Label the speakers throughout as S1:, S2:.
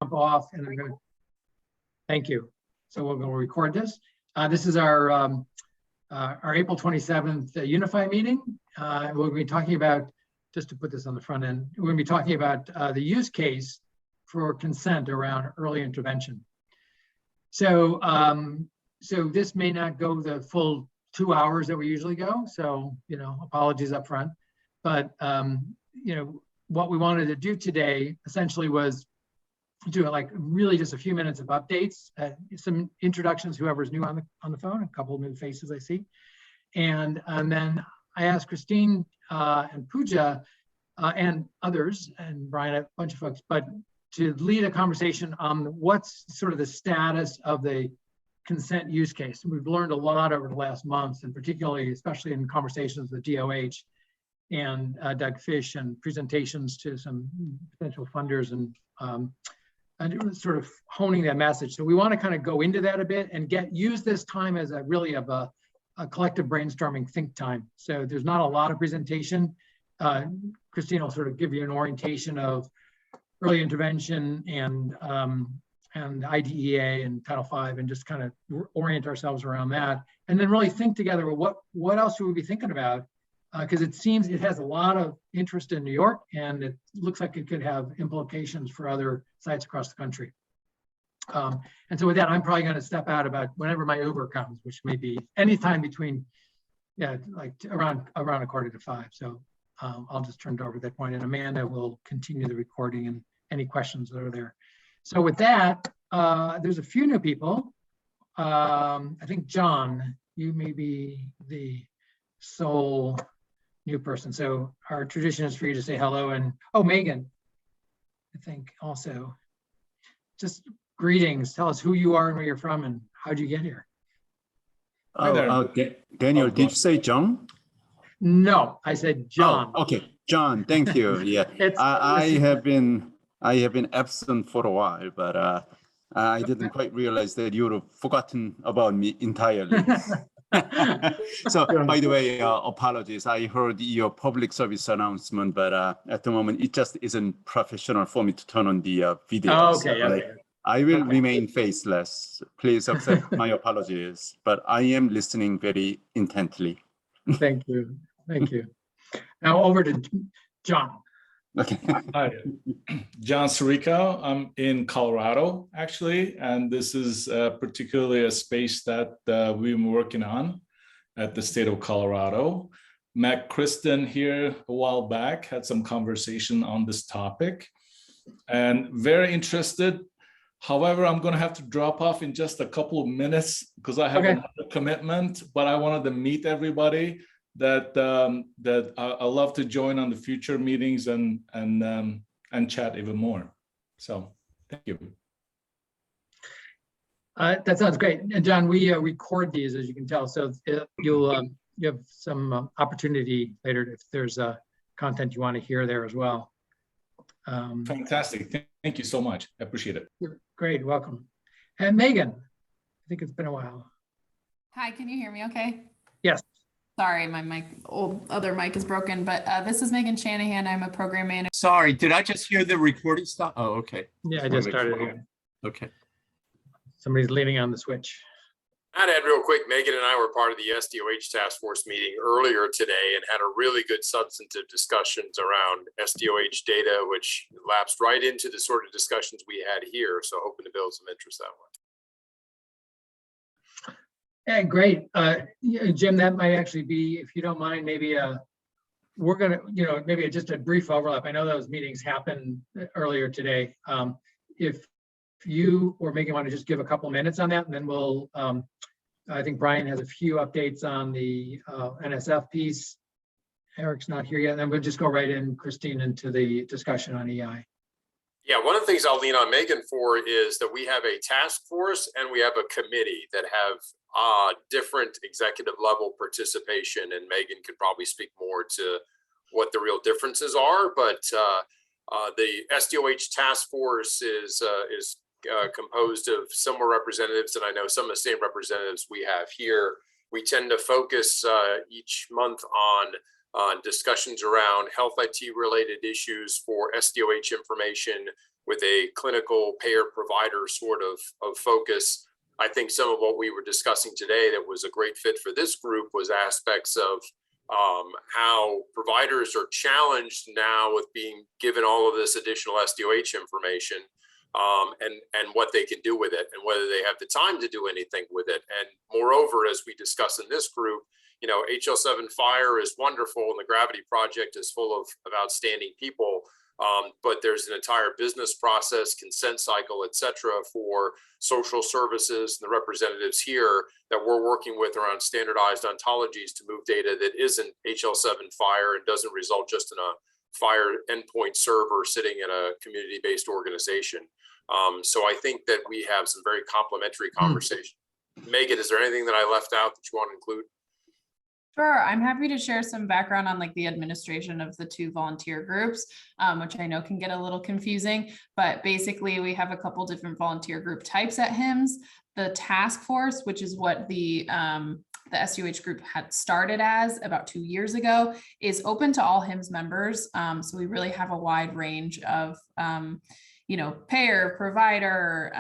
S1: jump off and I'm going to, thank you. So we're going to record this. This is our April 27th Unify meeting. We'll be talking about, just to put this on the front end, we're going to be talking about the use case for consent around early intervention. So, so this may not go the full 2 hours that we usually go. So, apologies up front. But, what we wanted to do today essentially was do like really just a few minutes of updates, some introductions, whoever's new on the phone, a couple of new faces I see. And then I asked Christine and Pooja and others, and Brian, a bunch of folks, but to lead a conversation on what's sort of the status of the consent use case. And we've learned a lot over the last months, and particularly, especially in conversations with DOH and Doug Fish and presentations to some potential funders and sort of honing that message. So we want to kind of go into that a bit and use this time as a really of a collective brainstorming think time. So there's not a lot of presentation. Christine will sort of give you an orientation of early intervention and IDEA and Title V, and just kind of orient ourselves around that. And then really think together, what else should we be thinking about? Because it seems it has a lot of interest in New York, and it looks like it could have implications for other sites across the country. And so with that, I'm probably going to step out about whenever my Uber comes, which may be anytime between, like around 4:45. So I'll just turn it over at that point, and Amanda will continue the recording and any questions that are there. So with that, there's a few new people. I think John, you may be the sole new person. So our tradition is for you to say hello, and Megan, I think also. Just greetings. Tell us who you are and where you're from and how'd you get here?
S2: Daniel, did you say John?
S1: No, I said John.
S2: Oh, okay, John. Thank you. Yeah, I have been absent for a while, but I didn't quite realize that you would have forgotten about me entirely. So, by the way, apologies. I heard your public service announcement, but at the moment, it just isn't professional for me to turn on the video.
S1: Oh, okay. So
S2: I will remain faceless. Please accept my apologies, but I am listening very intently.
S1: Thank you. Thank you. Now over to John.
S2: Okay.
S3: Hi, John Sirico. I'm in Colorado, actually, and this is particularly a space that we've been working on at the state of Colorado. Met Kristen here a while back, had some conversation on this topic, and very interested. However, I'm going to have to drop off in just a couple of minutes because I have another commitment, but I wanted to meet everybody that I love to join on the future meetings and chat even more. So thank you.
S1: That sounds great. And John, we record these, as you can tell, so you have some opportunity later if there's content you want to hear there as well.
S3: Fantastic. Thank you so much. I appreciate it.
S1: Great. Welcome. And Megan, I think it's been a while.
S4: Hi, can you hear me okay?
S1: Yes.
S4: Sorry, my other mic is broken, but this is Megan Shanahan. I'm a program manager.
S2: Sorry, did I just hear the recording stop? Oh, okay.
S1: Yeah, I just started here.
S2: Okay.
S1: Somebody's leaning on the switch.
S5: I'd add real quick, Megan and I were part of the SDOH task force meeting earlier today and had a really good substantive discussions around SDOH data, which lapsed right into the sort of discussions we had here. So hoping to build some interest that way.
S1: Yeah, great. Jim, that might actually be, if you don't mind, maybe we're going to, maybe just a brief overlap. I know those meetings happened earlier today. If you or Megan want to just give a couple minutes on that, and then we'll, I think Brian has a few updates on the NSF piece. Eric's not here yet. And then we'll just go right in, Christine, into the discussion on EI.
S5: Yeah, one of the things I'll lean on Megan for is that we have a task force and we have a committee that have different executive level participation, and Megan could probably speak more to what the real differences are. But the SDOH task force is composed of similar representatives, and I know some of the same representatives we have here. We tend to focus each month on discussions around health IT related issues for SDOH information, with a clinical payer provider sort of focus. I think some of what we were discussing today that was a great fit for this group was aspects of how providers are challenged now with being given all of this additional SDOH information, and what they can do with it, and whether they have the time to do anything with it. And moreover, as we discuss in this group, you know, HL7 Fire is wonderful, and the Gravity Project is full of outstanding people. But there's an entire business process, consent cycle, et cetera, for social services and the representatives here that we're working with around standardized ontologies to move data that isn't HL7 Fire and doesn't result just in a fire endpoint server sitting in a community-based organization. So I think that we have some very complementary conversation. Megan, is there anything that I left out that you want to include?
S4: Sure, I'm happy to share some background on like the administration of the two volunteer groups, which I know can get a little confusing, but basically we have a couple different volunteer group types at HIMSS. The task force, which is what the SUH group had started as about 2 years ago, is open to all HIMSS members. So we really have a wide range of you know, payer, provider,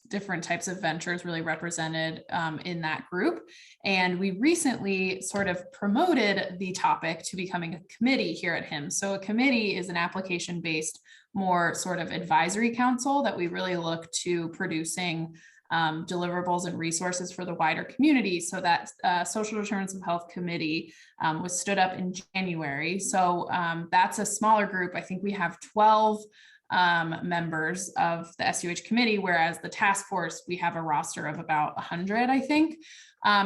S4: different types of ventures really represented in that group. And we recently sort of promoted the topic to becoming a committee here at HIMSS. So a committee is an application-based, more sort of advisory council that we really look to producing deliverables and resources for the wider community. So that Social Determinants of Health Committee was stood up in January. So that's a smaller group. I think we have 12 members of the SUH committee, whereas the task force, we have a roster of about 100, I think.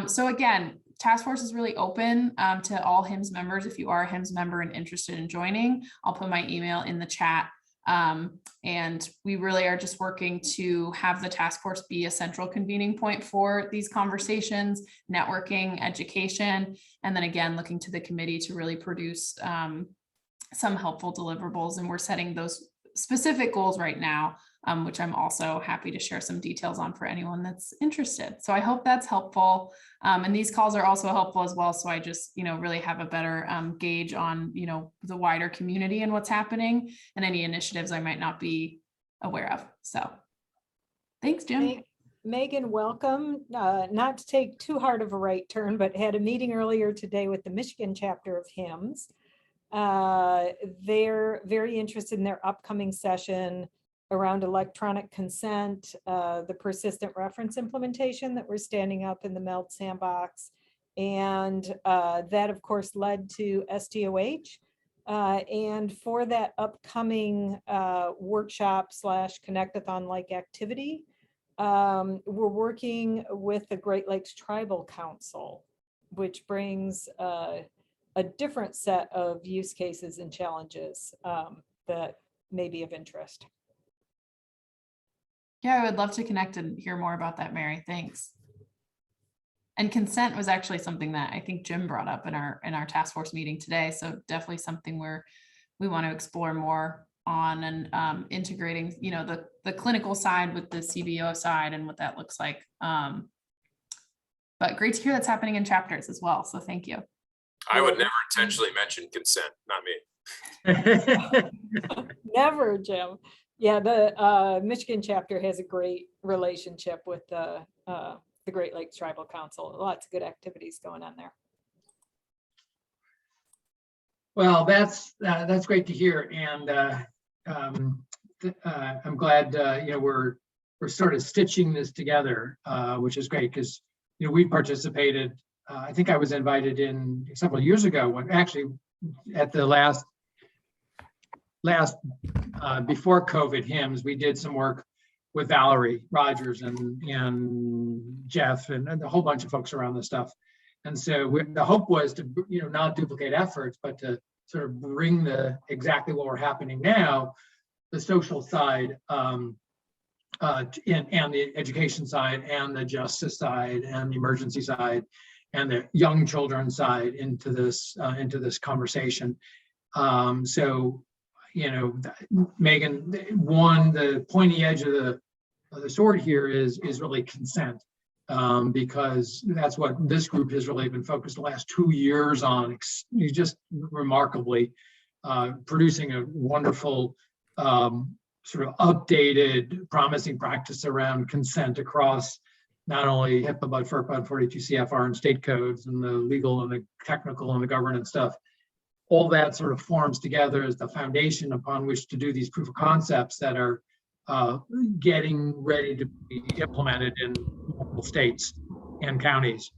S4: So again, task force is really open to all HIMSS members. If you are a HIMSS member and interested in joining, I'll put my email in the chat. And we really are just working to have the task force be a central convening point for these conversations, networking, education, and then again, looking to the committee to really produce some helpful deliverables. And we're setting those specific goals right now, which I'm also happy to share some details on for anyone that's interested. So I hope that's helpful. And these calls are also helpful as well. So I just, you know, really have a better gauge on, you know, the wider community and what's happening and any initiatives I might not be aware of. So thanks, Jim.
S6: Megan, welcome. Not to take too hard of a right turn, but had a meeting earlier today with the Michigan chapter of HIMSS. They're very interested in their upcoming session around electronic consent, the persistent reference implementation that we're standing up in the MELD sandbox. And that of course led to SDOH. And for that upcoming workshop / connectathon-like activity, we're working with the Great Lakes Tribal Council, which brings a different set of use cases and challenges that may be of interest.
S4: Yeah, I would love to connect and hear more about that, Mary. Thanks. And consent was actually something that I think Jim brought up in our task force meeting today. So definitely something we want to explore more on and integrating, you know, the clinical side with the CBO side and what that looks like. But great to hear that's happening in chapters as well. So thank you.
S5: I would never intentionally mention consent, not me.
S6: Never, Jim. Yeah, the Michigan chapter has a great relationship with the Great Lakes Tribal Council. Lots of good activities going on there.
S1: Well, that's great to hear, and I'm glad you know we're sort of stitching this together, which is great because you know we participated. I think I was invited in several years ago when actually at the last before COVID HIMSS, we did some work with Valerie Rogers and Jeff and a whole bunch of folks around this stuff. And so the hope was to, you know, not duplicate efforts, but to sort of bring exactly what we're happening now, the social side and the education side and the justice side and the emergency side and the young children side into this conversation. So, you know, Megan, the pointy edge of the sword here is really consent, because that's what this group has really been focused the last 2 years on. Just remarkably producing a wonderful sort of updated promising practice around consent across not only HIPAA, but FERPA and 42 CFR and state codes and the legal and the technical and the governance stuff. All that sort of forms together as the foundation upon which to do these proof of concepts that are getting ready to be implemented in multiple states and counties.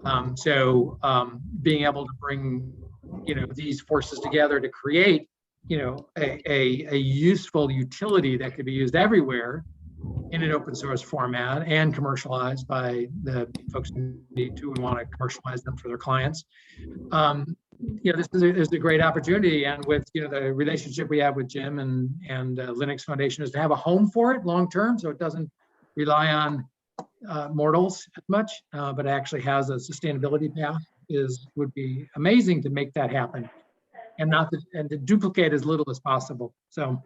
S1: Being able to bring, these forces together to create, a useful utility that could be used everywhere in an open source format and commercialized by the folks who need to and want to commercialize them for their clients. This is a great opportunity, and with the relationship we have with Jim and Linux Foundation is to have a home for it long term, so it doesn't rely on mortals as much, but actually has a sustainability path. Would be amazing to make that happen, and to duplicate as little as possible. So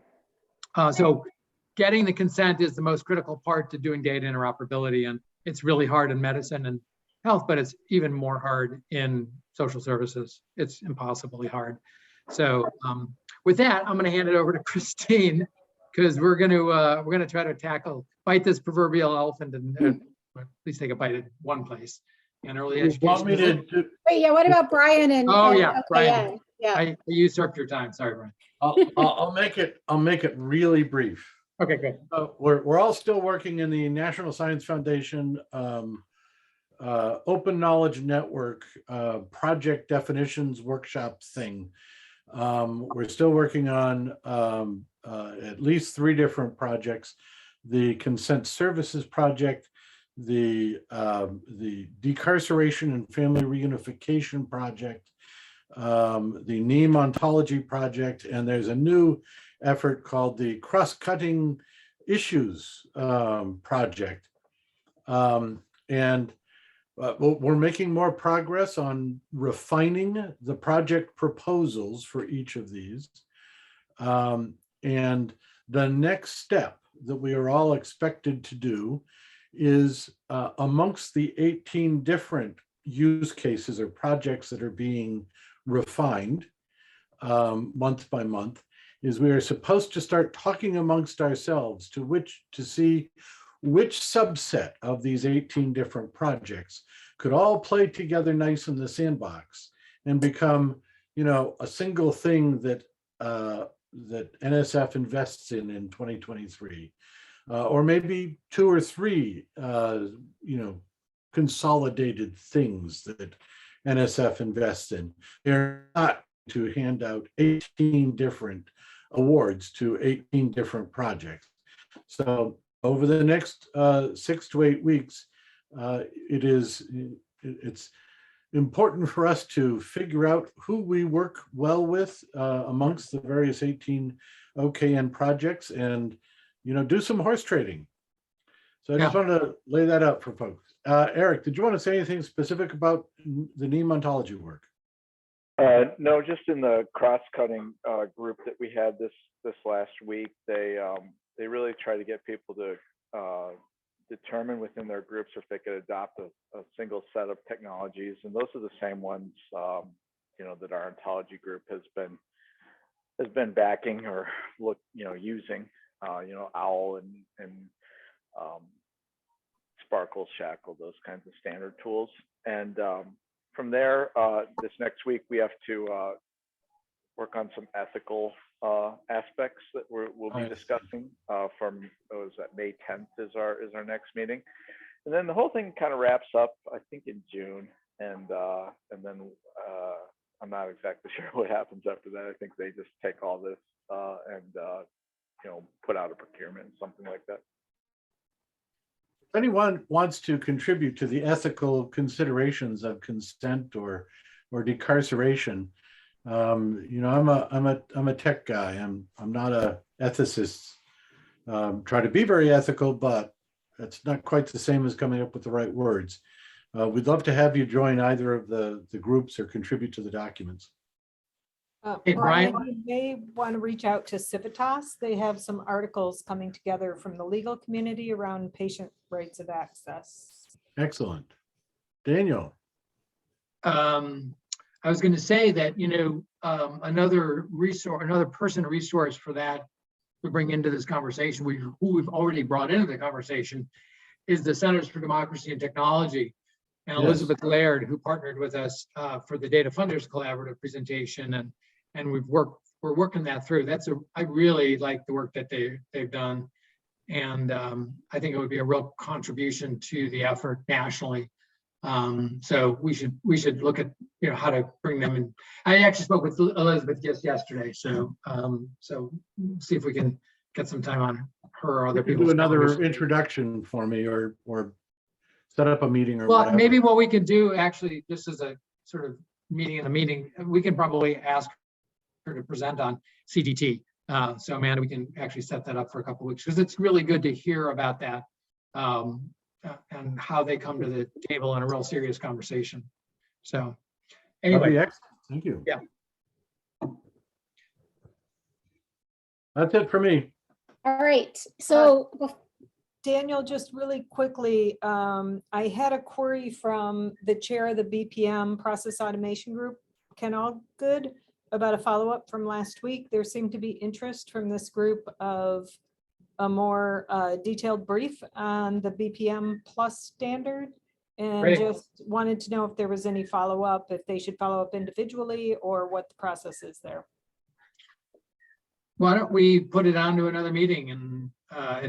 S1: getting the consent is the most critical part to doing data interoperability, and it's really hard in medicine and health, but it's even more hard in social services. It's impossibly hard. So with that, I'm going to hand it over to Christine, because we're going to try to bite this proverbial elephant and at least take a bite at one place. And early education.
S7: Wait, yeah. What about Brian and?
S1: Oh, yeah,
S7: okay,
S1: Brian.
S7: Yeah.
S1: I usurped your time. Sorry, Brian.
S8: I'll make it really brief.
S1: Okay, good.
S8: We're all still working in the National Science Foundation Open Knowledge Network project definitions workshop thing. We're still working on at least 3 different projects: the Consent Services Project, the Decarceration and Family Reunification Project, the NEAM Ontology Project, and there's a new effort called the Cross-Cutting Issues Project. We're making more progress on refining the project proposals for each of these. And the next step that we are all expected to do is amongst the 18 different use cases or projects that are being refined month by month, is we are supposed to start talking amongst ourselves to see which subset of these 18 different projects could all play together nice in the sandbox and become, a single thing that NSF invests in 2023, or maybe 2 or 3, consolidated things that NSF invests in. They're not to hand out 18 different awards to 18 different projects. So over the next 6 to 8 weeks, it's important for us to figure out who we work well with amongst the various 18 OKN projects, and do some horse trading. So I just want to lay that out for folks. Eric, did you want to say anything specific about the NEAM ontology work?
S9: No, just in the cross-cutting group that we had this last week, they really try to get people to determine within their groups if they could adopt a single set of technologies, and those are the same ones that our ontology group has been backing or using. OWL and Sparkle, Shackle, those kinds of standard tools. And from there, this next week we have to work on some ethical aspects that we'll be discussing. May 10th is our next meeting, and then the whole thing kind of wraps up, I think, in June, and then I'm not exactly sure what happens after that. I think they just take all this and put out a procurement, something like that.
S8: If anyone wants to contribute to the ethical considerations of consent or decarceration, I'm a tech guy. I'm not a ethicist. Try to be very ethical, but it's not quite the same as coming up with the right words. We'd love to have you join either of the groups or contribute to the documents.
S1: Hey, Brian,
S6: you may want to reach out to Civitas. They have some articles coming together from the legal community around patient rights of access.
S8: Excellent. Daniel.
S1: I was going to say that, another resource for that we bring into this conversation, who we've already brought into the conversation, is the Centers for Democracy and Technology. And
S8: Yes.
S1: Elizabeth Laird, who partnered with us for the Data Funders Collaborative presentation, and we're working that through. I really like the work that they've done, and I think it would be a real contribution to the effort nationally. So we should look at how to bring them in. I actually spoke with Elizabeth just yesterday, so see if we can get some time on her or other people.
S8: Do another introduction for me, or set up a meeting or whatever.
S1: Maybe what we could do, actually, just as a sort of meeting in a meeting, we can probably ask her to present on CDT. So Amanda, we can actually set that up for a couple of weeks, because it's really good to hear about that and how they come to the table in a real serious conversation. So anyway,
S8: excellent. Thank you.
S1: Yeah.
S8: That's it for me.
S7: All right, so
S6: Daniel, just really quickly, I had a query from the chair of the BPM Process Automation Group, Ken Allgood, about a follow-up from last week. There seemed to be interest from this group of a more detailed brief on the BPM Plus standard. And
S1: Great.
S6: just wanted to know if there was any follow-up, if they should follow up individually, or what the process is there.
S1: why don't we put it on to another meeting in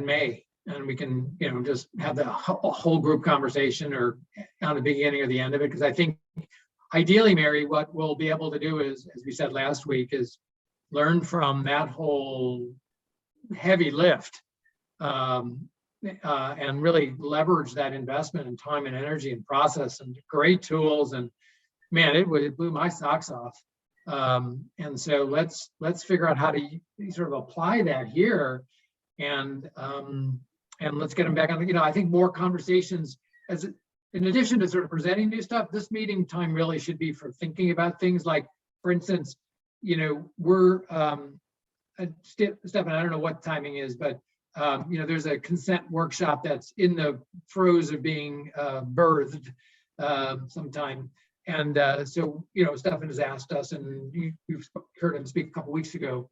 S1: May, and we can, just have the whole group conversation, or on the beginning or the end of it, because I think ideally, Mary, what we'll be able to do is, as we said last week, is learn from that whole heavy lift and really leverage that investment in time and energy and process and great tools. And man, it blew my socks off. And so let's figure out how to sort of apply that here, and let's get them back on. I think more conversations, in addition to sort of presenting new stuff, this meeting time really should be for thinking about things like, for instance, we're Stefan, I don't know what timing is, but there's a consent workshop that's in the throes of being birthed sometime. And so, Stefan has asked us, and you've heard him speak a couple weeks ago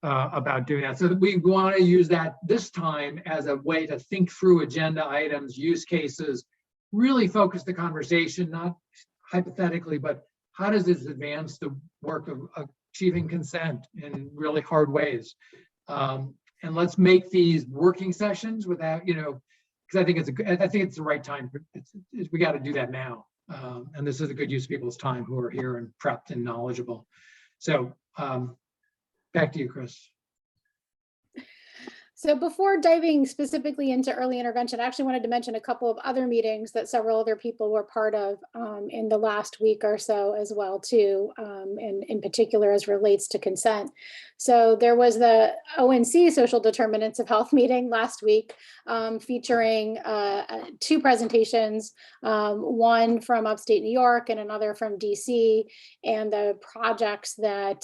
S1: about doing that. So that we want to use that this time as a way to think through agenda items, use cases, really focus the conversation, not hypothetically, but how does this advance the work of achieving consent in really hard ways? And let's make these working sessions without, because I think it's the right time. We got to do that now. And this is a good use of people's time who are here and prepped and knowledgeable. So back to you, Chris.
S7: So before diving specifically into early intervention, I actually wanted to mention a couple of other meetings that several other people were part of in the last week or so as well too, and in particular as relates to consent. So there was the ONC Social Determinants of Health meeting last week, featuring two presentations, one from upstate New York and another from DC, and the projects that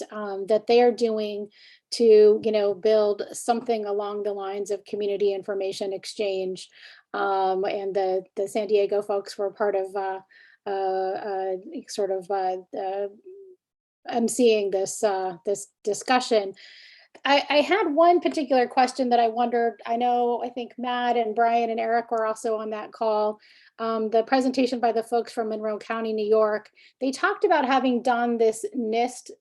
S7: they are doing to build something along the lines of community information exchange, and the San Diego folks were part of emceeing this discussion. I had one particular question that I wondered. I think Matt and Brian and Eric were also on that call. The presentation by the folks from Monroe County, New York, they talked about having done this NIST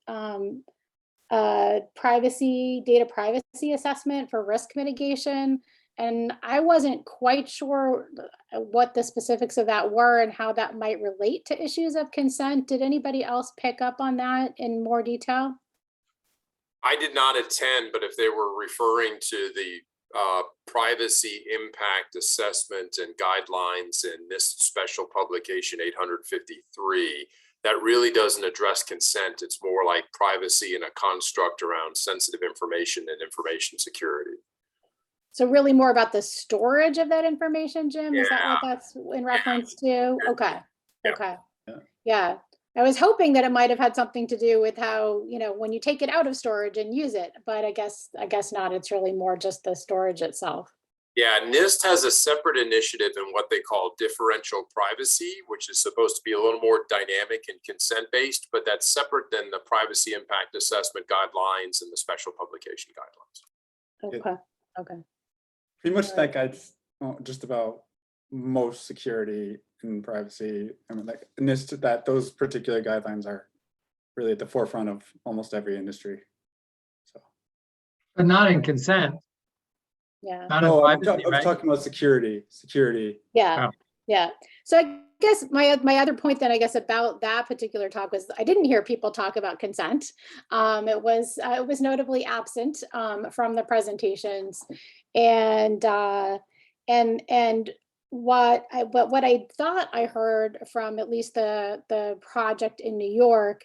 S7: data privacy assessment for risk mitigation. And I wasn't quite sure what the specifics of that were and how that might relate to issues of consent. Did anybody else pick up on that in more detail?
S5: I did not attend, but if they were referring to the privacy impact assessment and guidelines in this special publication 853, that really doesn't address consent. It's more like privacy and a construct around sensitive information and information security.
S7: So really more about the storage of that information, Jim?
S5: Yeah.
S7: Is that what that's in reference to? Okay.
S5: Yeah.
S7: Okay. Yeah. I was hoping that it might have had something to do with how, when you take it out of storage and use it, but I guess not. It's really more just the storage itself.
S5: Yeah, NIST has a separate initiative in what they call differential privacy, which is supposed to be a little more dynamic and consent-based, but that's separate than the privacy impact assessment guidelines and the special publication guidelines.
S7: Okay, okay.
S10: Pretty much
S7: Right.
S10: that guides just about most security and privacy. I mean, like NIST, that those particular guidelines are really at the forefront of almost every industry. So,
S1: But not in consent,
S7: Yeah.
S1: not in
S10: no, I'm,
S1: privacy,
S10: I'm
S1: right?
S10: talking about security.
S7: Yeah,
S1: Oh.
S7: yeah. So I guess my other point then I guess about that particular talk was I didn't hear people talk about consent. It was notably absent from the presentations, and what I thought I heard from at least the project in New York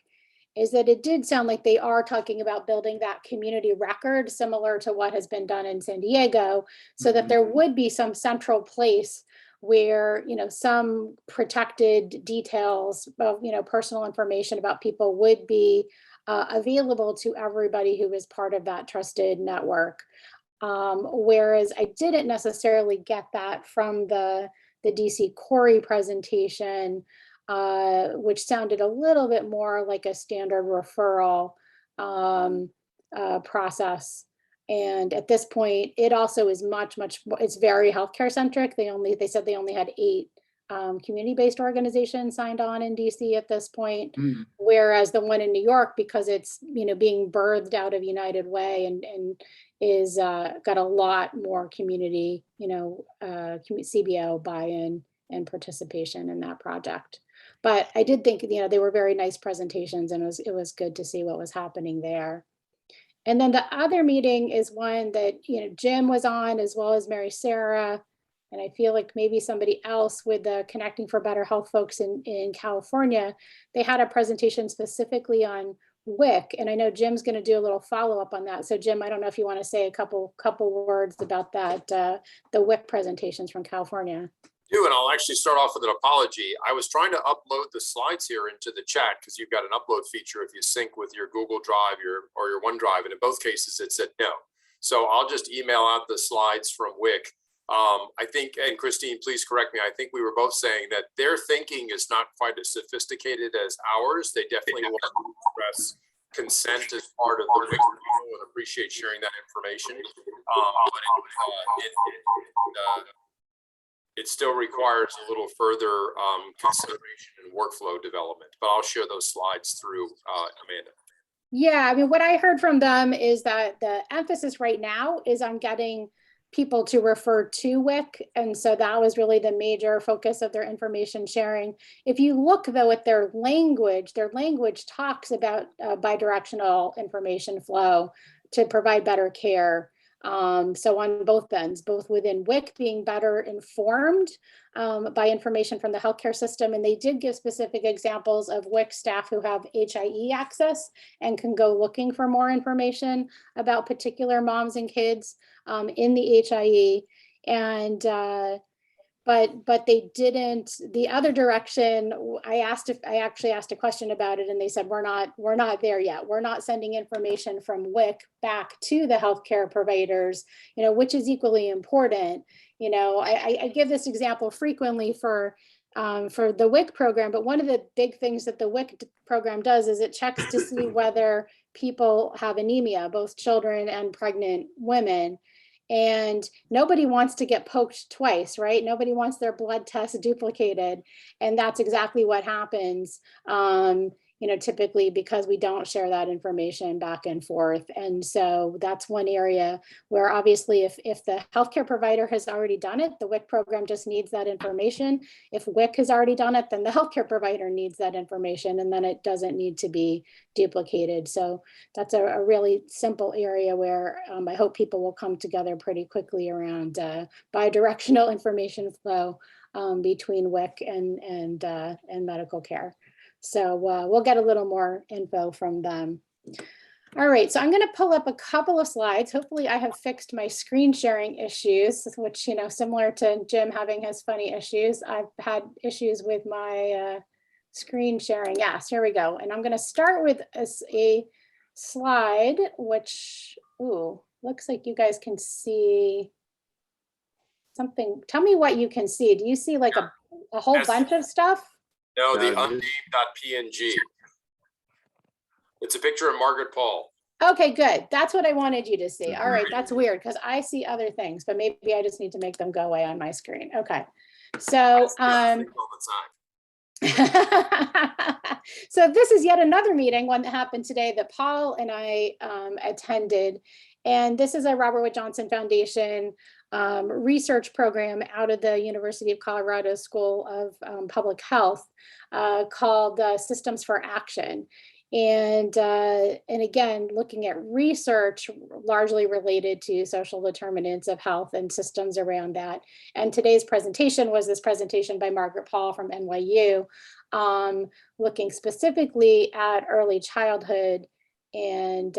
S7: is that it did sound like they are talking about building that community record similar to what has been done in San Diego, so that there would be some central place where, you know, some protected details of, you know, personal information about people would be available to everybody who is part of that trusted network. Whereas I didn't necessarily get that from the DC Corey presentation, which sounded a little bit more like a standard referral process. And at this point, it also is much more, it's very healthcare centric. They said they only had 8 community-based organizations signed on in DC at this point. Whereas the one in New York, because it's, you know, being birthed out of United Way and is got a lot more community, you know, CBO buy-in and participation in that project. But I did think, you know, they were very nice presentations, and it was good to see what was happening there. And then the other meeting is one that, you know, Jim was on, as well as Mary Sarah. And I feel like maybe somebody else with the Connecting for Better Health folks in California. They had a presentation specifically on WIC, and I know Jim's going to do a little follow-up on that. So Jim, I don't know if you want to say a couple words about that, the WIC presentations from California.
S5: And I'll actually start off with an apology. I was trying to upload the slides here into the chat because you've got an upload feature if you sync with your Google Drive or your OneDrive, and in both cases it said no. So I'll just email out the slides from WIC. I think, and Christine, please correct me, I think we were both saying that their thinking is not quite as sophisticated as ours. They definitely want to express consent as part of the WIC and appreciate sharing that information. It still requires a little further consideration and workflow development, but I'll share those slides through Amanda.
S7: Yeah, I mean, what I heard from them is that the emphasis right now is on getting people to refer to WIC. And so that was really the major focus of their information sharing. If you look though at their language talks about bidirectional information flow to provide better care. So on both ends, both within WIC being better informed by information from the healthcare system. And they did give specific examples of WIC staff who have HIE access and can go looking for more information about particular moms and kids in the HIE. And but they didn't, the other direction, I actually asked a question about it, and they said, we're not there yet. We're not sending information from WIC back to the healthcare providers, you know, which is equally important. You know, I give this example frequently for the WIC program, but one of the big things that the WIC program does is it checks to see whether people have anemia, both children and pregnant women. And nobody wants to get poked twice, right? Nobody wants their blood test duplicated. And that's exactly what happens, you know, typically because we don't share that information back and forth. And so that's one area where obviously if the healthcare provider has already done it, the WIC program just needs that information. If WIC has already done it, then the healthcare provider needs that information, and then it doesn't need to be duplicated. So that's a really simple area where I hope people will come together pretty quickly around bidirectional information flow between WIC and medical care. So we'll get a little more info from them. All right, so I'm going to pull up a couple of slides. Hopefully I have fixed my screen sharing issues, which, you know, similar to Jim having his funny issues, I've had issues with my screen sharing. Yes, here we go. And I'm going to start with a slide, which, ooh, looks like you guys can see something. Tell me what you can see. Do you see like a whole bunch of stuff?
S5: No, the unnamed.png. It's a picture of Margaret Paul.
S7: Okay, good. That's what I wanted you to see. All right, that's weird because I see other things, but maybe I just need to make them go away on my screen. Okay. So,
S5: All the time.
S7: so this is yet another meeting, one that happened today that Paul and I attended. And this is a Robert Wood Johnson Foundation research program out of the University of Colorado School of Public Health called Systems for Action. And again, looking at research largely related to social determinants of health and systems around that. And today's presentation was this presentation by Margaret Paul from NYU, looking specifically at early childhood and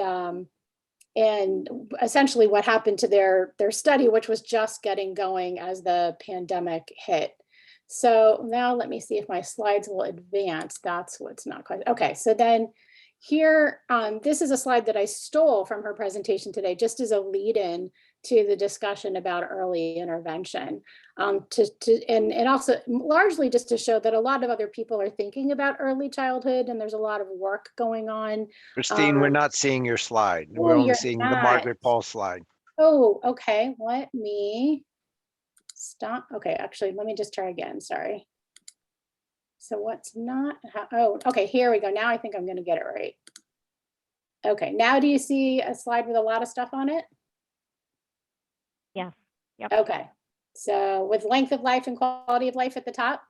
S7: essentially what happened to their study, which was just getting going as the pandemic hit. So now let me see if my slides will advance. That's what's not quite. Okay, so then here, this is a slide that I stole from her presentation today, just as a lead in to the discussion about early intervention. And also largely just to show that a lot of other people are thinking about early childhood and there's a lot of work going on.
S11: Christine, we're not seeing your slide.
S7: Oh,
S11: We're only
S7: you're
S11: seeing the
S7: not.
S11: Margaret Paul slide.
S7: Oh, okay. Let me stop. Okay, actually, let me just try again. Sorry. So what's not, oh, okay, here we go. Now I think I'm going to get it right. Okay, now do you see a slide with a lot of stuff on it?
S12: Yeah. Yep.
S7: Okay, so with length of life and quality of life at the top?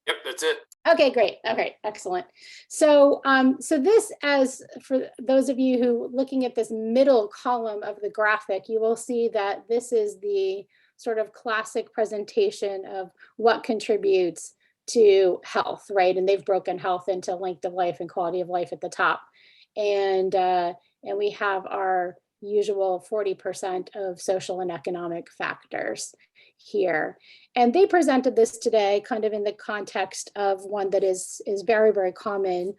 S5: Yep, that's it.
S7: Okay, great. Okay, excellent. So, so this, as for those of you who looking at this middle column of the graphic, you will see that this is the sort of classic presentation of what contributes to health, right? And they've broken health into length of life and quality of life at the top. And we have our usual 40% of social and economic factors here. And they presented this today kind of in the context of one that is very, very common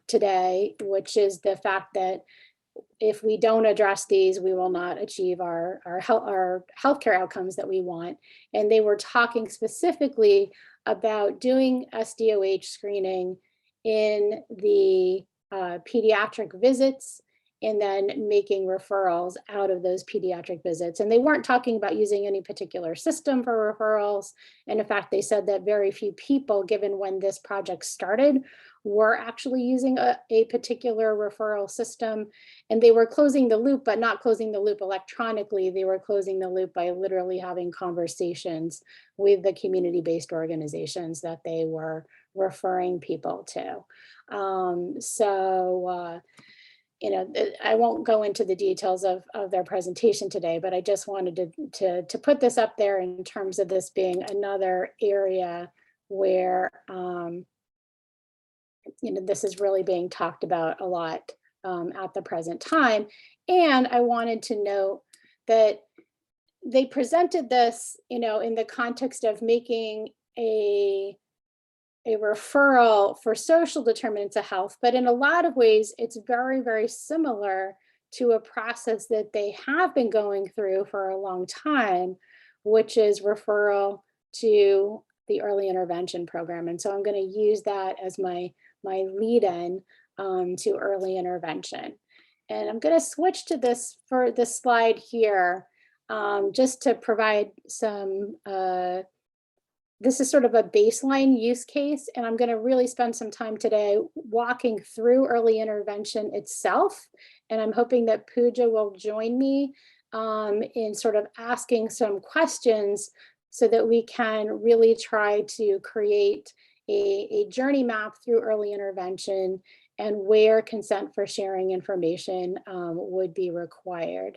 S7: today, which is the fact that if we don't address these, we will not achieve our healthcare outcomes that we want. And they were talking specifically about doing SDOH screening in the pediatric visits and then making referrals out of those pediatric visits. And they weren't talking about using any particular system for referrals. And in fact, they said that very few people, given when this project started, were actually using a particular referral system. And they were closing the loop, but not closing the loop electronically. They were closing the loop by literally having conversations with the community-based organizations that they were referring people to. You know, I won't go into the details of their presentation today, but I just wanted to put this up there in terms of this being another area where, you know, this is really being talked about a lot at the present time. And I wanted to note that they presented this, you know, in the context of making a referral for social determinants of health, but in a lot of ways, it's very, very similar to a process that they have been going through for a long time, which is referral to the early intervention program. And so I'm going to use that as my lead-in to early intervention. And I'm going to switch to this for this slide here, just to provide some this is sort of a baseline use case, and I'm going to really spend some time today walking through early intervention itself. And I'm hoping that Pooja will join me in sort of asking some questions so that we can really try to create a journey map through early intervention and where consent for sharing information would be required.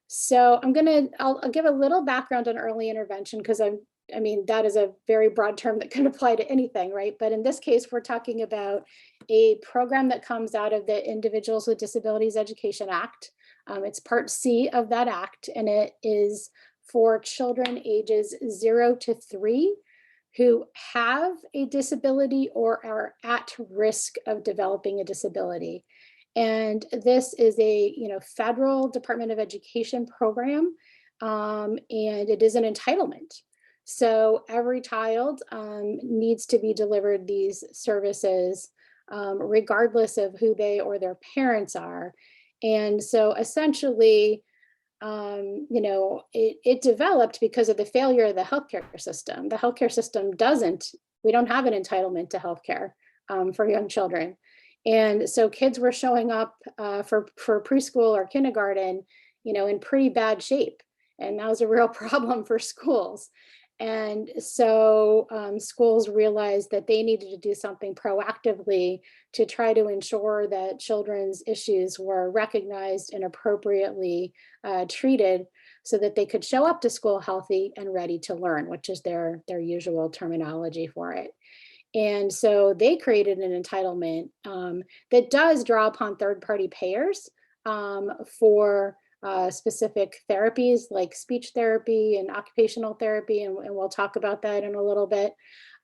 S7: So I'll give a little background on early intervention because I mean, that is a very broad term that can apply to anything, right? But in this case, we're talking about a program that comes out of the Individuals with Disabilities Education Act. It's Part C of that act, and it is for children ages 0 to 3 who have a disability or are at risk of developing a disability. And this is a federal Department of Education program, and it is an entitlement. So every child needs to be delivered these services regardless of who they or their parents are. And so essentially, it developed because of the failure of the healthcare system. The healthcare system we don't have an entitlement to healthcare for young children. And so kids were showing up for preschool or kindergarten, in pretty bad shape. And that was a real problem for schools. And so schools realized that they needed to do something proactively to try to ensure that children's issues were recognized and appropriately treated so that they could show up to school healthy and ready to learn, which is their usual terminology for it. And so they created an entitlement that does draw upon third-party payers for specific therapies like speech therapy and occupational therapy, and we'll talk about that in a little bit.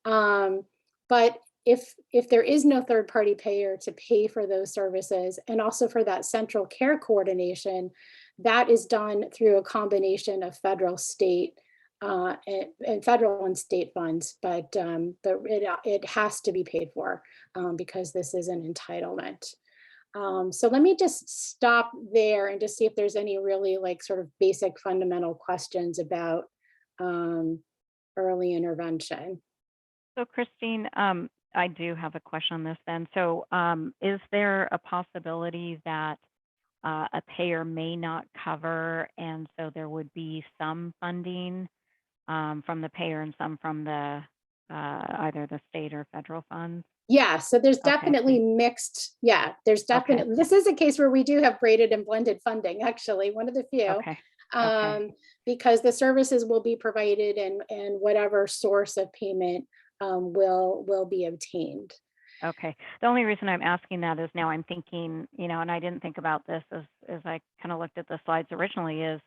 S7: But if there is no third-party payer to pay for those services, and also for that central care coordination, that is done through a combination of federal, state, and federal and state funds, but it has to be paid for because this is an entitlement. So let me just stop there and just see if there's any really sort of basic fundamental questions about early intervention.
S12: So Christine, I do have a question on this then. So is there a possibility that a payer may not cover, and so there would be some funding from the payer and some from the either the state or federal funds?
S7: Yeah, so there's
S12: Okay.
S7: definitely mixed. Yeah, there's definitely, this is a case where we do have braided and blended funding, actually, one of the few.
S12: Okay. Okay.
S7: Because the services will be provided and whatever source of payment will be obtained.
S12: Okay. The only reason I'm asking that is now I'm thinking, and I didn't think about this as I kind of looked at the slides originally, is,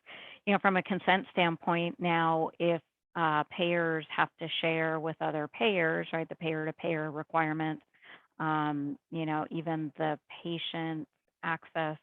S12: from a consent standpoint now, if payers have to share with other payers, right, the payer-to-payer requirement, even the patient access,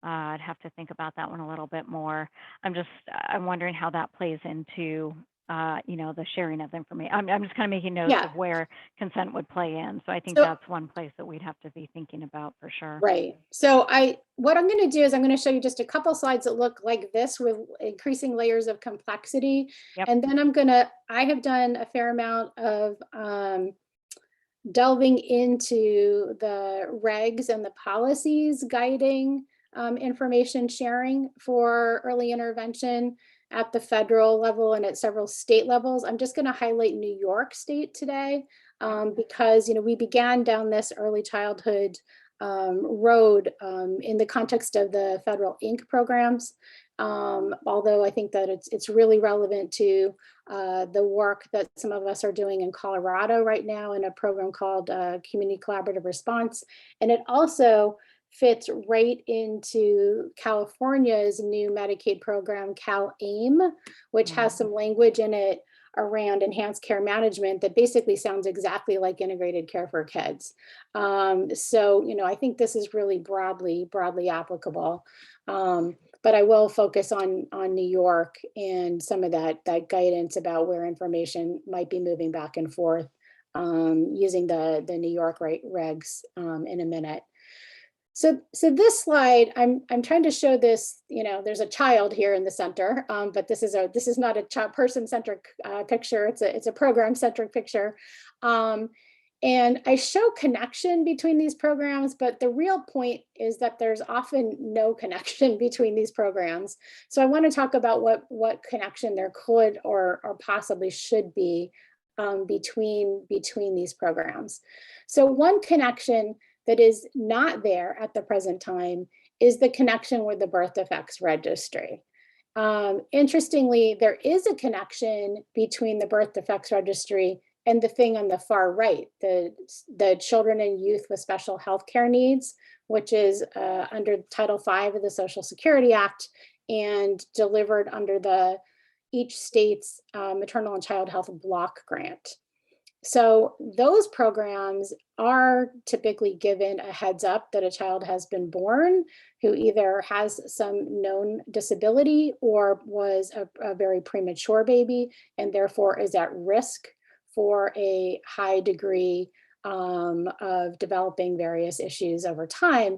S12: I'd have to think about that one a little bit more. I'm wondering how that plays into the sharing of information. I'm just kind of making notes of where consent would play in. So I think that's one place that we'd have to be thinking about for sure.
S7: Right. So what I'm going to do is I'm going to show you just a couple slides that look like this with increasing layers of complexity.
S12: Yep.
S7: And then I have done a fair amount of delving into the regs and the policies guiding information sharing for early intervention at the federal level and at several state levels. I'm just going to highlight New York State today because we began down this early childhood road in the context of the federal INC programs. Although I think that it's really relevant to the work that some of us are doing in Colorado right now in a program called Community Collaborative Response. And it also fits right into California's new Medicaid program, CalAIM, which has some language in it around enhanced care management that basically sounds exactly like integrated care for kids. So, I think this is really broadly applicable. But I will focus on New York and some of that guidance about where information might be moving back and forth using the New York regs in a minute. So this slide, I'm trying to show this, there's a child here in the center, but this is not a person-centric picture. It's a program-centric picture. And I show connection between these programs, but the real point is that there's often no connection between these programs. So I want to talk about what connection there could or possibly should be between these programs. So one connection that is not there at the present time is the connection with the birth defects registry. Interestingly, there is a connection between the birth defects registry and the thing on the far right, the children and youth with special health care needs, which is under Title V of the Social Security Act and delivered under each state's maternal and child health block grant. So those programs are typically given a heads up that a child has been born who either has some known disability or was a very premature baby and therefore is at risk for a high degree of developing various issues over time.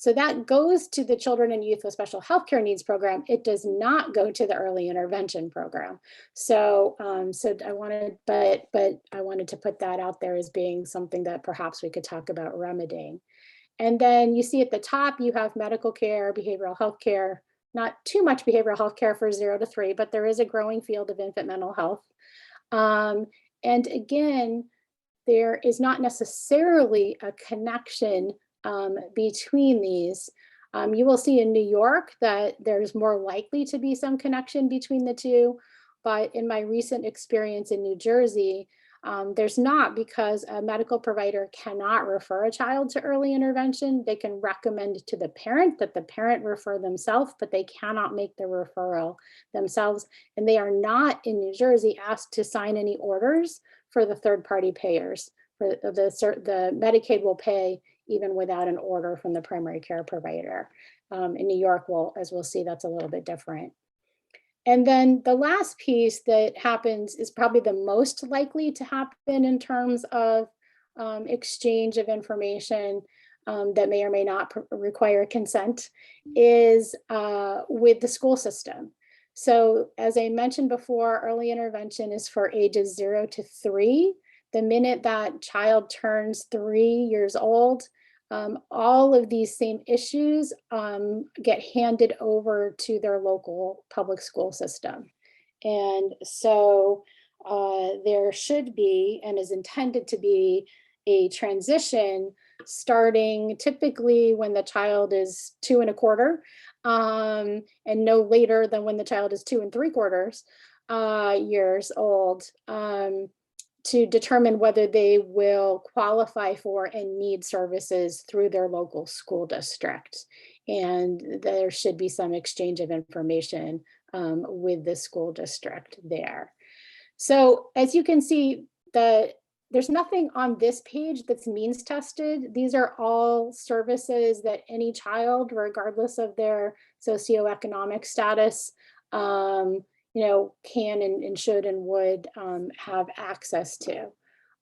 S7: So that goes to the Children and Youth with Special Healthcare Needs program. It does not go to the Early Intervention program. So, I wanted to put that out there as being something that perhaps we could talk about remedying. And then you see at the top, you have medical care, behavioral health care, not too much behavioral health care for 0 to 3, but there is a growing field of infant mental health. And again, there is not necessarily a connection between these. You will see in New York that there's more likely to be some connection between the two, but in my recent experience in New Jersey, there's not, because a medical provider cannot refer a child to early intervention. They can recommend to the parent that the parent refer themselves, but they cannot make the referral themselves. And they are not in New Jersey asked to sign any orders for the third-party payers. For the Medicaid will pay even without an order from the primary care provider. In New York, as we'll see, that's a little bit different. And then the last piece that happens is probably the most likely to happen in terms of exchange of information that may or may not require consent is with the school system. So as I mentioned before, early intervention is for ages 0 to 3. The minute that child turns 3 years old, all of these same issues get handed over to their local public school system. And so there should be, and is intended to be, a transition starting typically when the child is 2 1/4, and no later than when the child is 2 3/4 years old, to determine whether they will qualify for and need services through their local school district. And there should be some exchange of information with the school district there. So as you can see, there's nothing on this page that's means tested. These are all services that any child, regardless of their socioeconomic status, can and should and would have access to.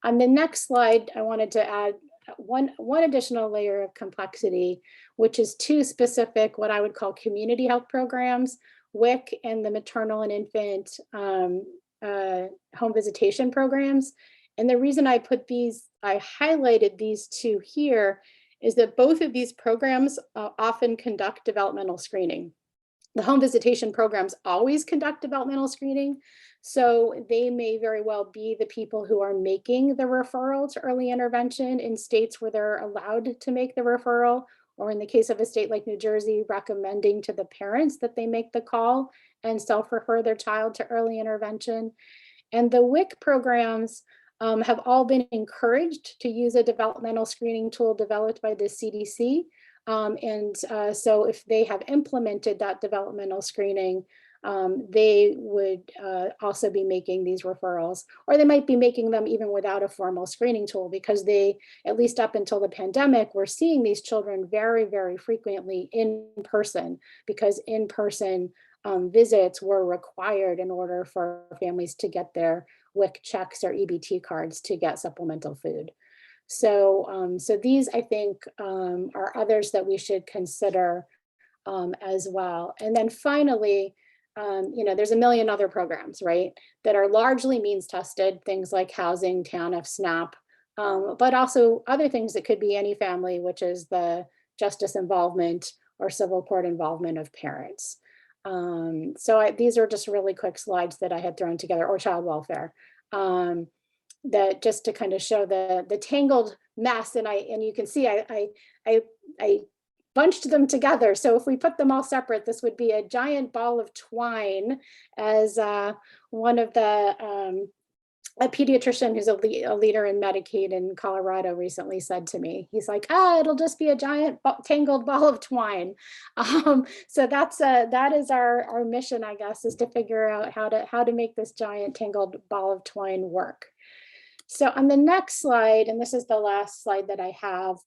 S7: On the next slide, I wanted to add one additional layer of complexity, which is 2 specific, what I would call community health programs, WIC and the maternal and infant home visitation programs. And the reason I highlighted these 2 here is that both of these programs often conduct developmental screening. The home visitation programs always conduct developmental screening, so they may very well be the people who are making the referral to early intervention in states where they're allowed to make the referral, or in the case of a state like New Jersey, recommending to the parents that they make the call and self-refer their child to early intervention. And the WIC programs have all been encouraged to use a developmental screening tool developed by the CDC. So if they have implemented that developmental screening, they would also be making these referrals, or they might be making them even without a formal screening tool, because they, at least up until the pandemic, were seeing these children very, very frequently in person, because in-person visits were required in order for families to get their WIC checks or EBT cards to get supplemental food. So, these, I think, are others that we should consider as well. And then finally, there's a million other programs, right, that are largely means tested, things like housing, TANF, SNAP, but also other things that could be any family, which is the justice involvement or civil court involvement of parents. These are just really quick slides that I had thrown together, or child welfare. That just to kind of show the tangled mess, and you can see I bunched them together. So if we put them all separate, this would be a giant ball of twine, as one of the a pediatrician who's a leader in Medicaid in Colorado recently said to me. He's like, it'll just be a giant tangled ball of twine. So that is our mission, I guess, is to figure out how to make this giant tangled ball of twine work. So on the next slide, and this is the last slide that I have,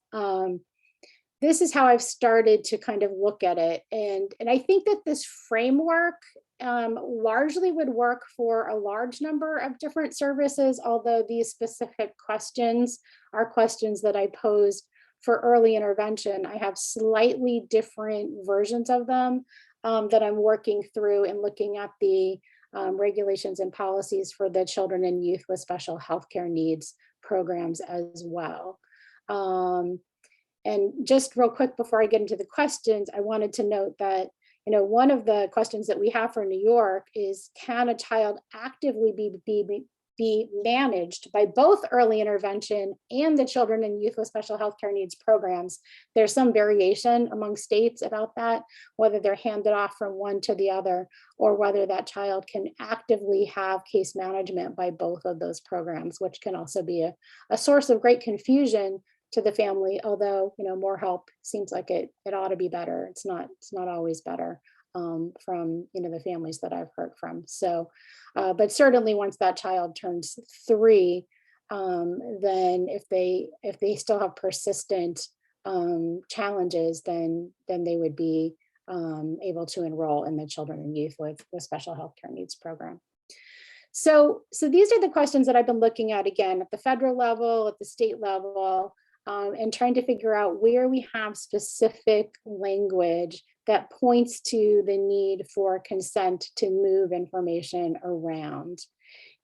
S7: this is how I've started to kind of look at it. And I think that this framework largely would work for a large number of different services, although these specific questions are questions that I posed for early intervention, I have slightly different versions of them that I'm working through and looking at the regulations and policies for the children and youth with special healthcare needs programs as well. And just real quick before I get into the questions, I wanted to note that, you know, one of the questions that we have for New York is, can a child actively be managed by both early intervention and the children and youth with special healthcare needs programs? There's some variation among states about that, whether they're handed off from one to the other, or whether that child can actively have case management by both of those programs, which can also be a source of great confusion to the family, although, you know, more help seems like it ought to be better. It's not always better from, you know, the families that I've heard from. So, but certainly once that child turns 3, then if they still have persistent challenges, then they would be able to enroll in the children and youth with special healthcare needs program. So these are the questions that I've been looking at, again, at the federal level, at the state level, and trying to figure out where we have specific language that points to the need for consent to move information around.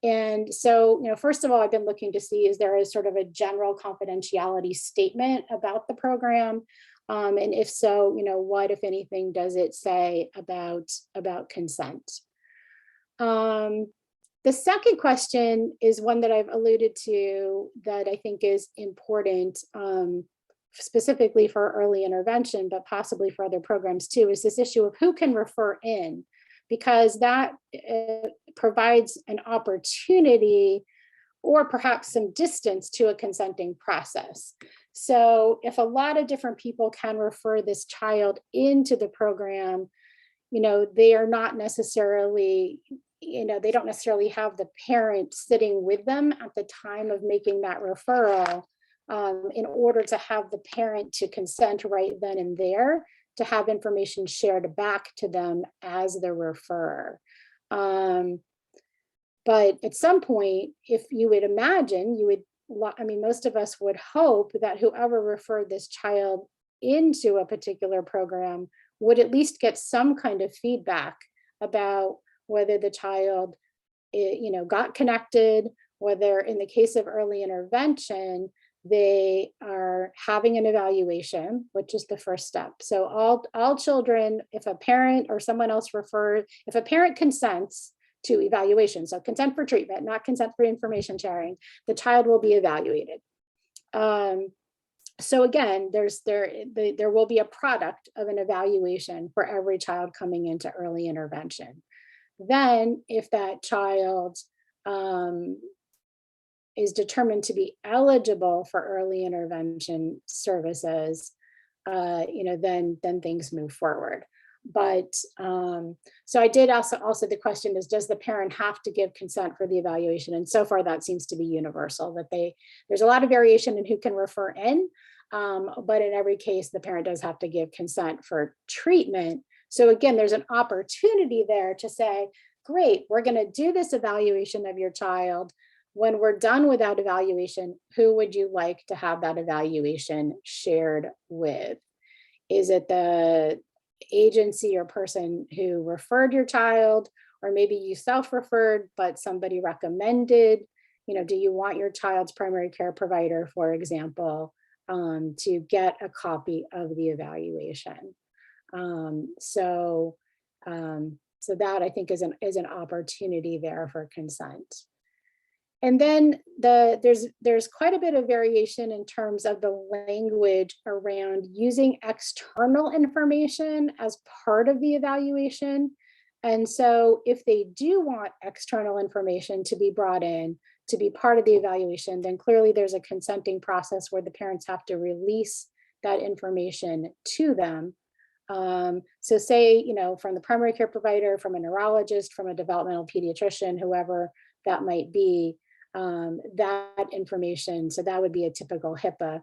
S7: And so, you know, first of all, I've been looking to see, is there a sort of a general confidentiality statement about the program? And if so, you know, what, if anything, does it say about consent? The second question is one that I've alluded to that I think is important, specifically for early intervention, but possibly for other programs too, is this issue of who can refer in, because that provides an opportunity or perhaps some distance to a consenting process. So if a lot of different people can refer this child into the program, you know, they are not necessarily, you know, they don't necessarily have the parent sitting with them at the time of making that referral in order to have the parent to consent right then and there to have information shared back to them as the referrer. But at some point, if you would imagine, I mean, most of us would hope that whoever referred this child into a particular program would at least get some kind of feedback about whether the child, you know, got connected, whether in the case of early intervention, they are having an evaluation, which is the first step. So all children, if a parent or someone else if a parent consents to evaluation, so consent for treatment, not consent for information sharing, the child will be evaluated. So again, there will be a product of an evaluation for every child coming into early intervention. Then if that child is determined to be eligible for early intervention services, you know, then things move forward. But so I did also the question is, does the parent have to give consent for the evaluation? And so far that seems to be universal, that there's a lot of variation in who can refer in, but in every case, the parent does have to give consent for treatment. So again, there's an opportunity there to say, great, we're going to do this evaluation of your child. When we're done with that evaluation, who would you like to have that evaluation shared with? Is it the agency or person who referred your child, or maybe you self-referred, but somebody recommended? You know, do you want your child's primary care provider, for example, to get a copy of the evaluation? So that I think is an opportunity there for consent. And then there's quite a bit of variation in terms of the language around using external information as part of the evaluation. And so if they do want external information to be brought in to be part of the evaluation, then clearly there's a consenting process where the parents have to release that information to them. So say, you know, from the primary care provider, from a neurologist, from a developmental pediatrician, whoever that might be, that information, so that would be a typical HIPAA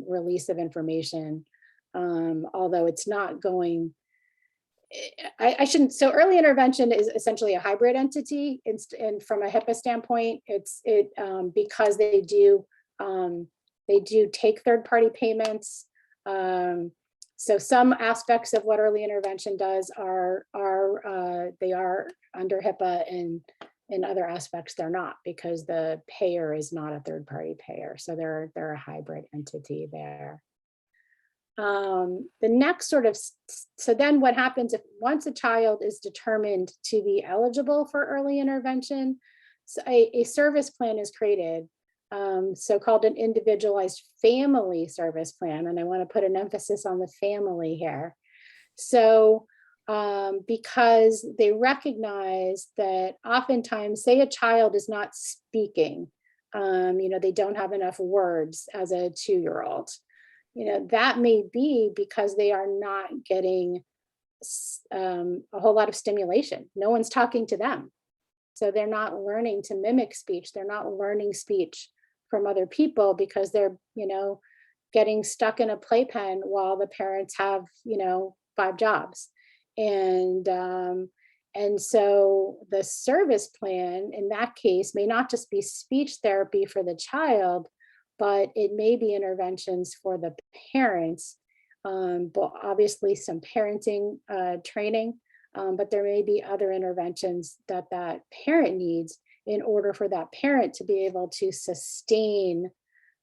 S7: release of information, although it's not going, I shouldn't, so early intervention is essentially a hybrid entity, and from a HIPAA standpoint, because they do They do take third-party payments. So some aspects of what early intervention does are they are under HIPAA, and in other aspects they're not, because the payer is not a third-party payer. So they're a hybrid entity there. The next sort of, so then what happens if once a child is determined to be eligible for early intervention, so a service plan is created, so-called an individualized family service plan. And I want to put an emphasis on the family here. So because they recognize that oftentimes, say a child is not speaking, they don't have enough words as a 2-year-old. That may be because they are not getting a whole lot of stimulation. No one's talking to them. So they're not learning to mimic speech. They're not learning speech from other people because they're, getting stuck in a playpen while the parents have, 5 jobs. And so the service plan in that case may not just be speech therapy for the child, but it may be interventions for the parents, but obviously some parenting training, but there may be other interventions that that parent needs in order for that parent to be able to sustain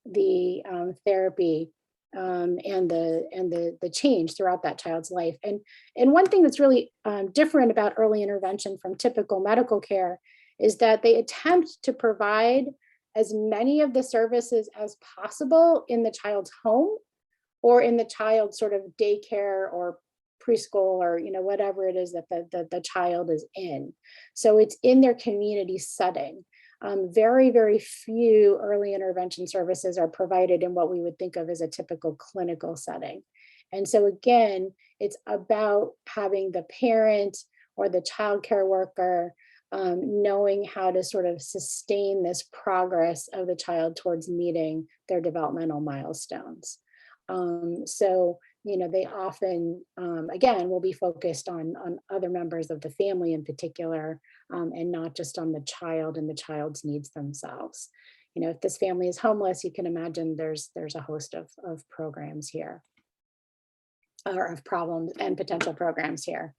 S7: the therapy and the change throughout that child's life. And one thing that's really different about early intervention from typical medical care is that they attempt to provide as many of the services as possible in the child's home or in the child's sort of daycare or preschool or whatever it is that the child is in. So it's in their community setting. Very, very few early intervention services are provided in what we would think of as a typical clinical setting. And so again, it's about having the parent or the child care worker knowing how to sort of sustain this progress of the child towards meeting their developmental milestones. So, they often, again, will be focused on other members of the family in particular, and not just on the child and the child's needs themselves. If this family is homeless, you can imagine there's a host of programs here, or of problems and potential programs here.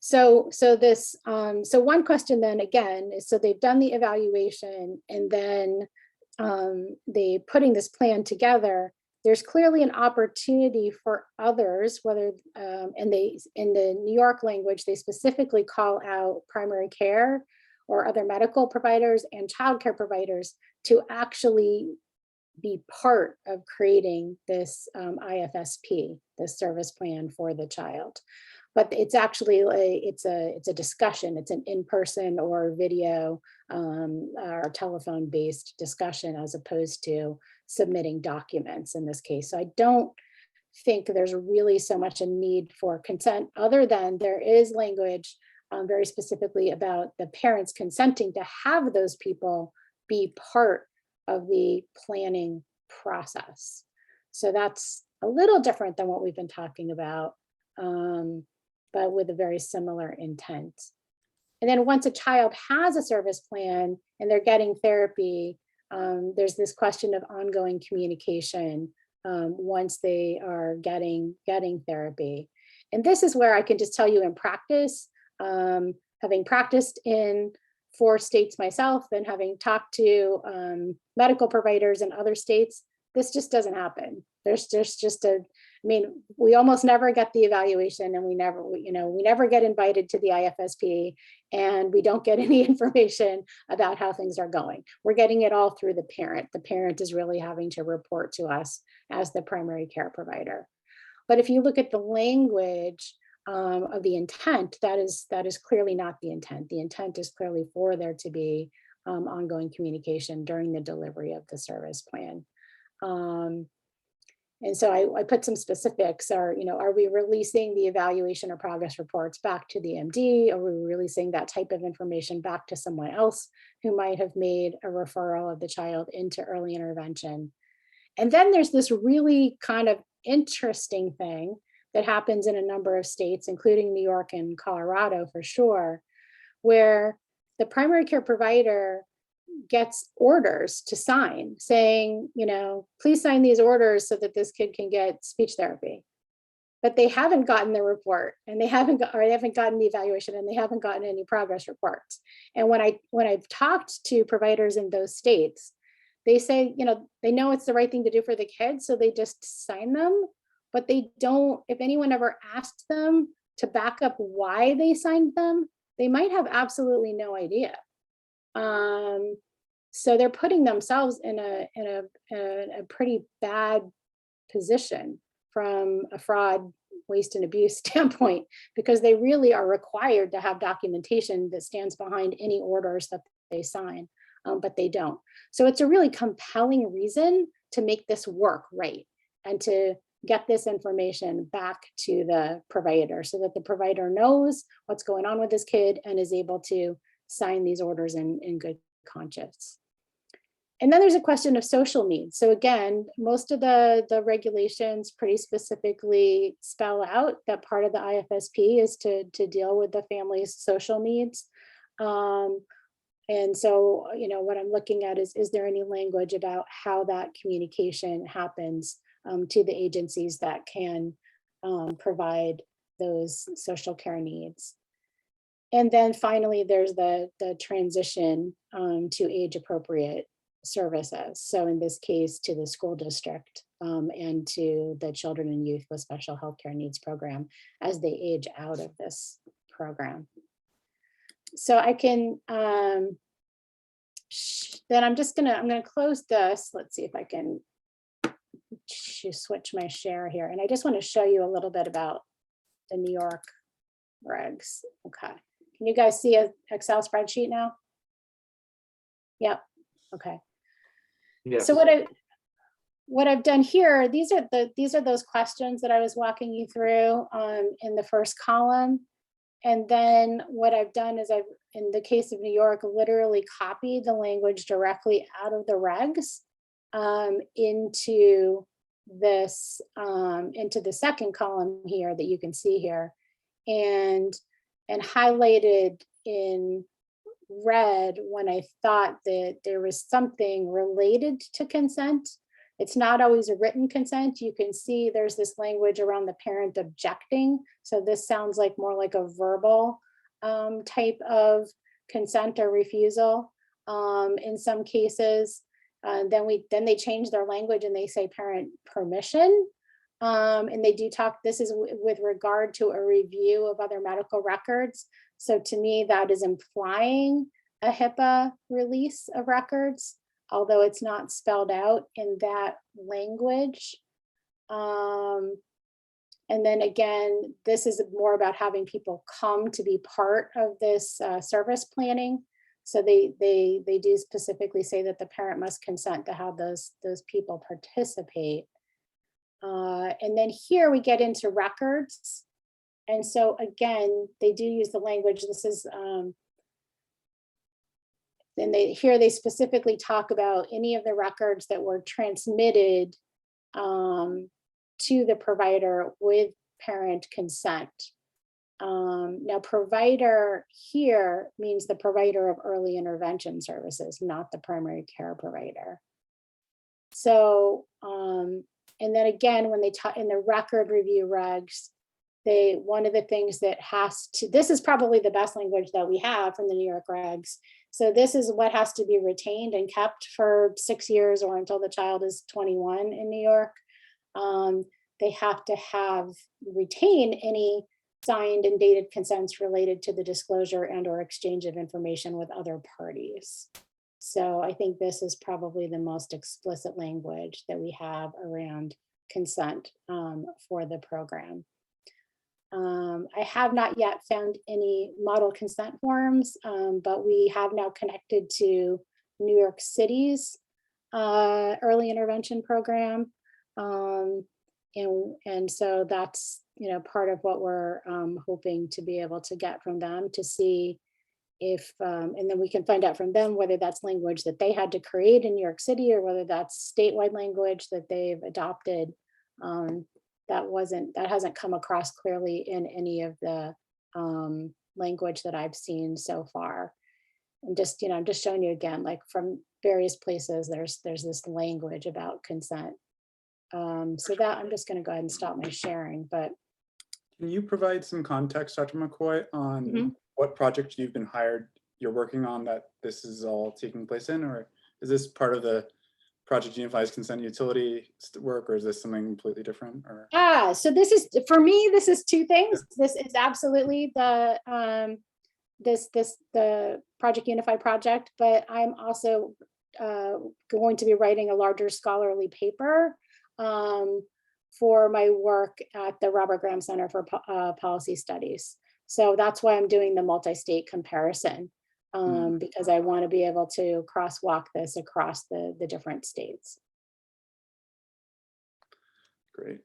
S7: So one question then again is, so they've done the evaluation and then they putting this plan together. There's clearly an opportunity for others, whether, and they, in the New York language, they specifically call out primary care or other medical providers and childcare providers to actually be part of creating this IFSP, this service plan for the child. But it's actually it's a discussion. It's an in-person or video or telephone-based discussion as opposed to submitting documents in this case. So I don't think there's really so much a need for consent, other than there is language very specifically about the parents consenting to have those people be part of the planning process. So that's a little different than what we've been talking about, but with a very similar intent. And then once a child has a service plan and they're getting therapy, there's this question of ongoing communication once they are getting therapy. And this is where I can just tell you in practice, having practiced in 4 states myself and having talked to medical providers in other states, this just doesn't happen. There's just we almost never get the evaluation, and we never get invited to the IFSP, and we don't get any information about how things are going. We're getting it all through the parent. The parent is really having to report to us as the primary care provider. But if you look at the language of the intent, that is clearly not the intent. The intent is clearly for there to be ongoing communication during the delivery of the service plan. And so I put some specifics. Are we releasing the evaluation or progress reports back to the MD? Are we releasing that type of information back to someone else who might have made a referral of the child into early intervention? And then there's this really kind of interesting thing that happens in a number of states, including New York and Colorado for sure, where the primary care provider gets orders to sign saying, you know, please sign these orders so that this kid can get speech therapy. But they haven't gotten the report, and they haven't gotten the evaluation, and they haven't gotten any progress reports. And when I've talked to providers in those states, they say, you know, they know it's the right thing to do for the kids, so they just sign them, but they don't, if anyone ever asked them to back up why they signed them, they might have absolutely no idea. So they're putting themselves in a pretty bad position from a fraud, waste, and abuse standpoint, because they really are required to have documentation that stands behind any orders that they sign, but they don't. So it's a really compelling reason to make this work right and to get this information back to the provider so that the provider knows what's going on with this kid and is able to sign these orders in good conscience. And then there's a question of social needs. So again, most of the regulations pretty specifically spell out that part of the IFSP is to deal with the family's social needs. And so, you know, what I'm looking at is there any language about how that communication happens to the agencies that can provide those social care needs. And then finally, there's the transition to age appropriate services. So in this case, to the school district and to the children and youth with special healthcare needs program as they age out of this program. So I can, then I'm gonna close this. Let's see if I can switch my share here. And I just want to show you a little bit about the New York regs. Okay. Can you guys see an Excel spreadsheet now? Yep. Okay. Yes. So what I've done here, these are those questions that I was walking you through in the first column. And then what I've done is in the case of New York, literally copied the language directly out of the regs into the second column here that you can see here, and highlighted in red when I thought that there was something related to consent. It's not always a written consent. You can see there's this language around the parent objecting. So this sounds like more like a verbal type of consent or refusal in some cases. Then they change their language and they say parent permission. And they do talk, this is with regard to a review of other medical records. So to me, that is implying a HIPAA release of records, although it's not spelled out in that language. And then again, this is more about having people come to be part of this service planning. So they do specifically say that the parent must consent to have those people participate. And then here we get into records. And so again, they do use the language. This is, and here they specifically talk about any of the records that were transmitted to the provider with parent consent. Now provider here means the provider of early intervention services, not the primary care provider. So, and then again, when they talk in the record review regs, one of the things that this is probably the best language that we have from the New York regs. So this is what has to be retained and kept for 6 years or until the child is 21 in New York. They have to retain any signed and dated consents related to the disclosure and or exchange of information with other parties. So I think this is probably the most explicit language that we have around consent for the program. I have not yet found any model consent forms, but we have now connected to New York City's early intervention program. And so that's, part of what we're hoping to be able to get from them to see if, and then we can find out from them whether that's language that they had to create in New York City or whether that's statewide language that they've adopted. That hasn't come across clearly in any of the language that I've seen so far. And just, I'm just showing you again, like from various places, there's this language about consent. So that I'm just going to go ahead and stop my sharing, but.
S10: Can you provide some context, Dr. McCoy, on what project you're working on that this is all taking place in, or is this part of the Project Unify's consent utility work, or is this something completely different? Or
S7: So this is, for me, this is two things. This is absolutely the the Project Unify project, but I'm also going to be writing a larger scholarly paper for my work at the Robert Graham Center for Policy Studies. So that's why I'm doing the multi-state comparison, because I want to be able to crosswalk this across the different states.
S10: great.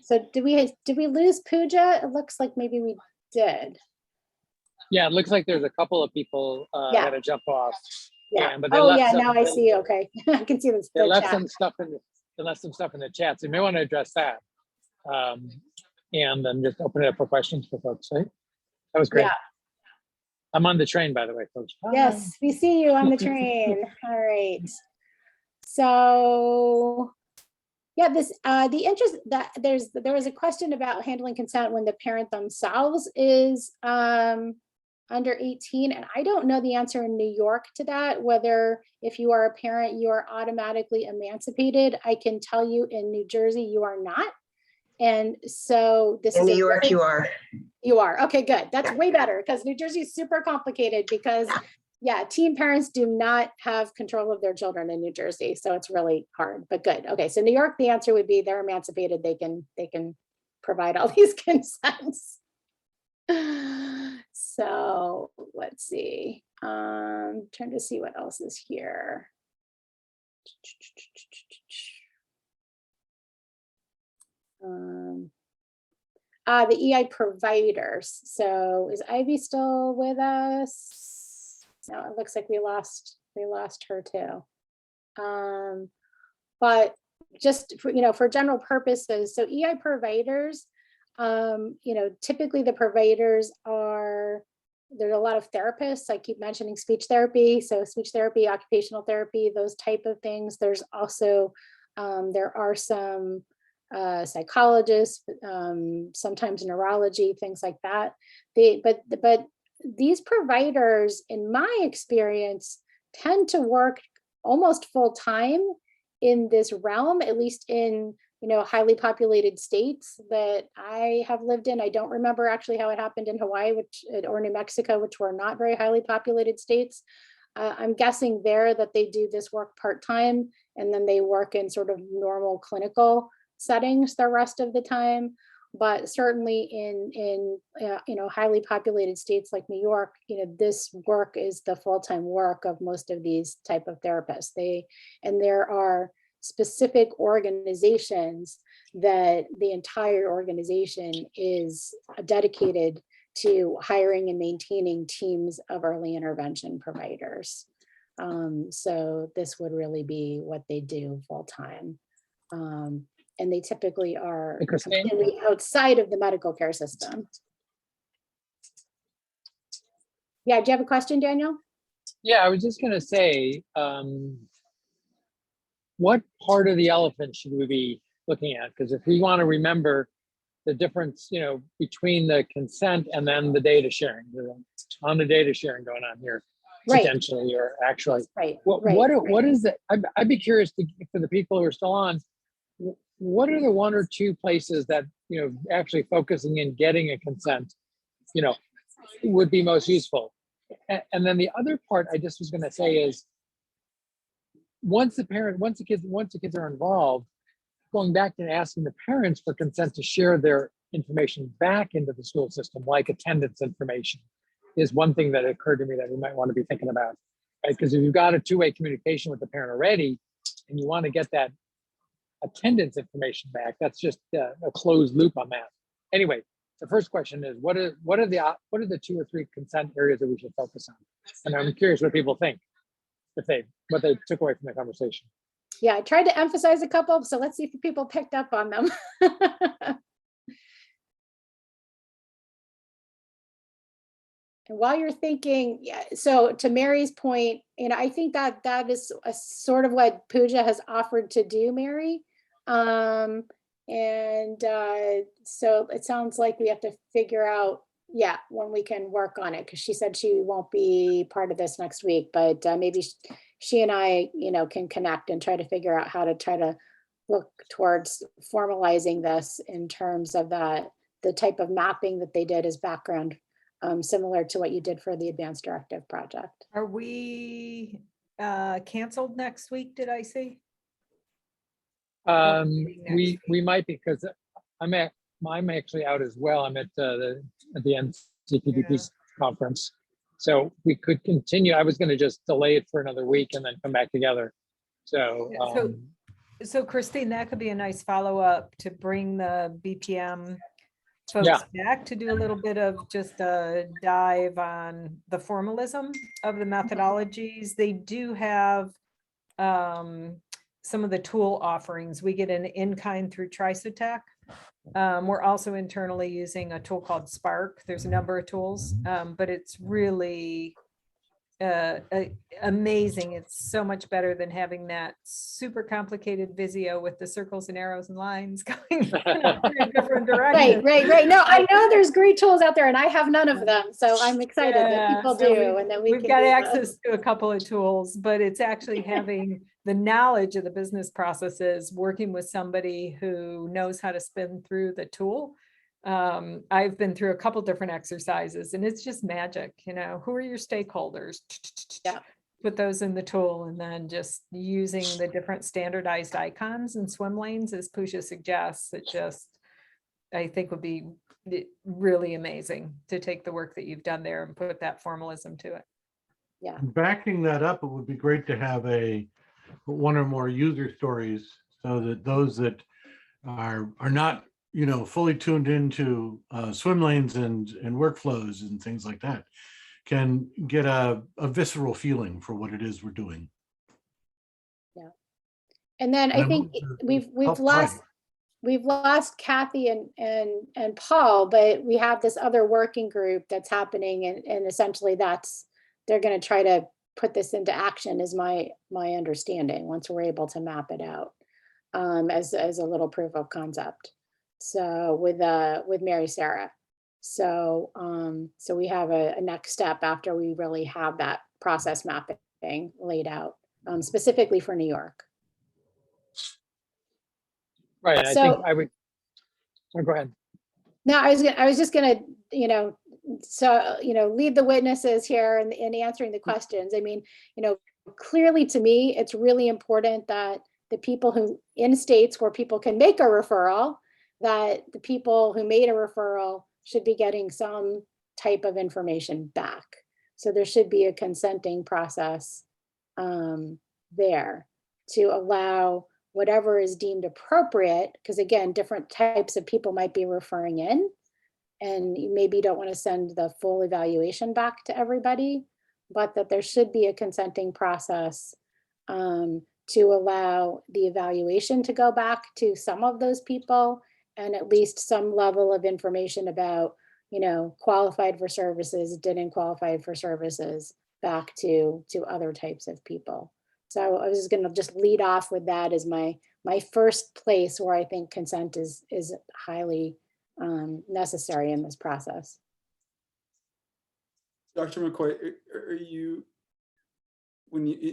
S7: So did we lose Pooja? It looks like maybe we did.
S1: Yeah, it looks like there's a couple of people had to jump off.
S7: Yeah.
S1: But they
S7: Oh
S1: left
S7: yeah,
S1: some,
S7: now I see. Okay, I can see this.
S1: They left some stuff in the chat. So you may want to address that. And then just open it up for questions for folks, right? That was great.
S7: Yeah.
S1: I'm on the train, by the way, folks.
S7: Yes, we see you on the train. All right. So yeah, the interest that there was a question about handling consent when the parent themselves is under 18, and I don't know the answer in New York to that, whether if you are a parent you are automatically emancipated. I can tell you in New Jersey you are not, and so this
S13: in
S7: is
S13: New York you are.
S7: You are. Okay, good. That's way better, because New Jersey is super complicated because yeah, teen parents do not have control of their children in New Jersey. So it's really hard, but good. Okay, so New York, the answer would be they're emancipated. They can provide all these consents. So let's see. Trying to see what else is here. The EI providers. So is Ivy still with us? No, it looks like we lost her too. But just for, for general purposes, so EI providers, typically the providers are, there's a lot of therapists. I keep mentioning speech therapy. So speech therapy, occupational therapy, those type of things. There's also, there are some psychologists, sometimes neurology, things like that. But these providers, in my experience, tend to work almost full time in this realm, at least in highly populated states that I have lived in. I don't remember actually how it happened in Hawaii, or New Mexico, which were not very highly populated states. I'm guessing there that they do this work part-time, and then they work in sort of normal clinical settings the rest of the time. But certainly in highly populated states like New York, this work is the full-time work of most of these type of therapists. There are specific organizations that the entire organization is dedicated to hiring and maintaining teams of early intervention providers. So this would really be what they do full-time. And they typically are completely outside of the medical care system. Yeah, do you have a question, Daniel?
S1: Yeah, I was just going to say, what part of the elephant should we be looking at? Because if we want to remember the difference, between the consent and then the data sharing, there's a ton of data sharing going on here, potentially or actually. What is it? I'd be curious for the people who are still on. What are the one or two places that actually focusing in getting a consent, would be most useful? And then the other part I just was going to say is, once the kids are involved, going back and asking the parents for consent to share their information back into the school system, like attendance information, is one thing that occurred to me that we might want to be thinking about, right? Because if you've got a two-way communication with the parent already, and you want to get that attendance information back, that's just a closed loop on that. Anyway, the first question is, what are the 2 or 3 consent areas that we should focus on? And I'm curious what people think, what they took away from the conversation.
S7: Yeah, I tried to emphasize a couple, so let's see if people picked up on them. And while you're thinking, yeah, so to Mary's point, I think that that is a sort of what Pooja has offered to do, Mary. So it sounds like we have to figure out, yeah, when we can work on it, because she said she won't be part of this next week, but maybe she and I, can connect and try to figure out how to try to look towards formalizing this in terms of the type of mapping that they did as background, similar to what you did for the Advanced Directive project.
S6: Are we canceled next week, did I see?
S1: We might, because I'm actually out as well. I'm at the NCTDP conference. So we could continue. I was going to just delay it for another week and then come back together. So,
S6: So Christine, that could be a nice follow-up to bring the BPM folks back to do a little bit of just a dive on the formalism of the methodologies. They do have some of the tool offerings. We get an in-kind through Trisotech. We're also internally using a tool called Spark. There's a number of tools, but it's really amazing. It's so much better than having that super complicated Visio with the circles and arrows and lines going in a different direction.
S7: Right. No, I know there's great tools out there and I have none of them. So I'm excited that people do. And then
S6: we've got access to a couple of tools, but it's actually having the knowledge of the business processes, working with somebody who knows how to spin through the tool. I've been through a couple different exercises and it's just magic, who are your stakeholders?
S7: Yeah.
S6: Put those in the tool and then just using the different standardized icons and swim lanes, as Pooja suggests, it just, I think would be really amazing to take the work that you've done there and put that formalism to it.
S7: Yeah.
S8: Backing that up, it would be great to have one or more user stories so that those that are not fully tuned into swim lanes and workflows and things like that can get a visceral feeling for what it is we're doing.
S7: Yeah. And then I think we've lost Kathy and Paul, but we have this other working group that's happening and essentially they're going to try to put this into action is my understanding once we're able to map it out as a little proof of concept. So with Mary Sarah. So we have a next step after we really have that process mapping laid out specifically for New York.
S1: Right. I think I would. Oh, go ahead.
S7: No, I was just gonna, lead the witnesses here in answering the questions. I mean, clearly to me, it's really important that the people who in states where people can make a referral, that the people who made a referral should be getting some type of information back. So there should be a consenting process there to allow whatever is deemed appropriate, because again, different types of people might be referring in, and you maybe don't want to send the full evaluation back to everybody, but that there should be a consenting process to allow the evaluation to go back to some of those people and at least some level of information about, qualified for services, didn't qualify for services back to other types of people. So I was just going to just lead off with that as my first place where I think consent is highly necessary in this process.
S10: Dr. McCoy, are you,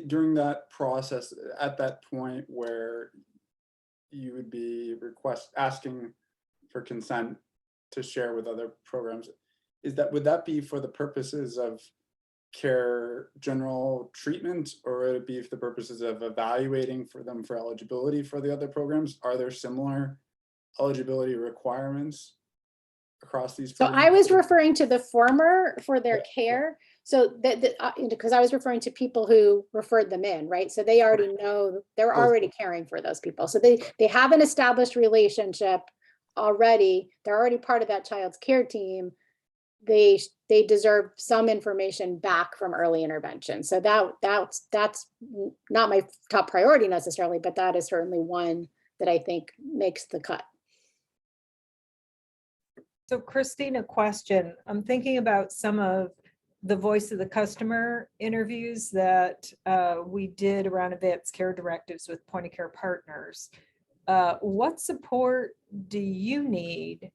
S10: during that process, at that point where you would be asking for consent to share with other programs, would that be for the purposes of care general treatment, or would it be for the purposes of evaluating for them for eligibility for the other programs? Are there similar eligibility requirements across these programs?
S7: So I was referring to the former for their care. So because I was referring to people who referred them in, right? So they already know, they're already caring for those people. So they have an established relationship already. They're already part of that child's care team. They deserve some information back from early intervention. So that's not my top priority necessarily, but that is certainly one that I think makes the cut.
S6: So Christine, a question. I'm thinking about some of the voice of the customer interviews that we did around advanced care directives with point of care partners. What support do you need?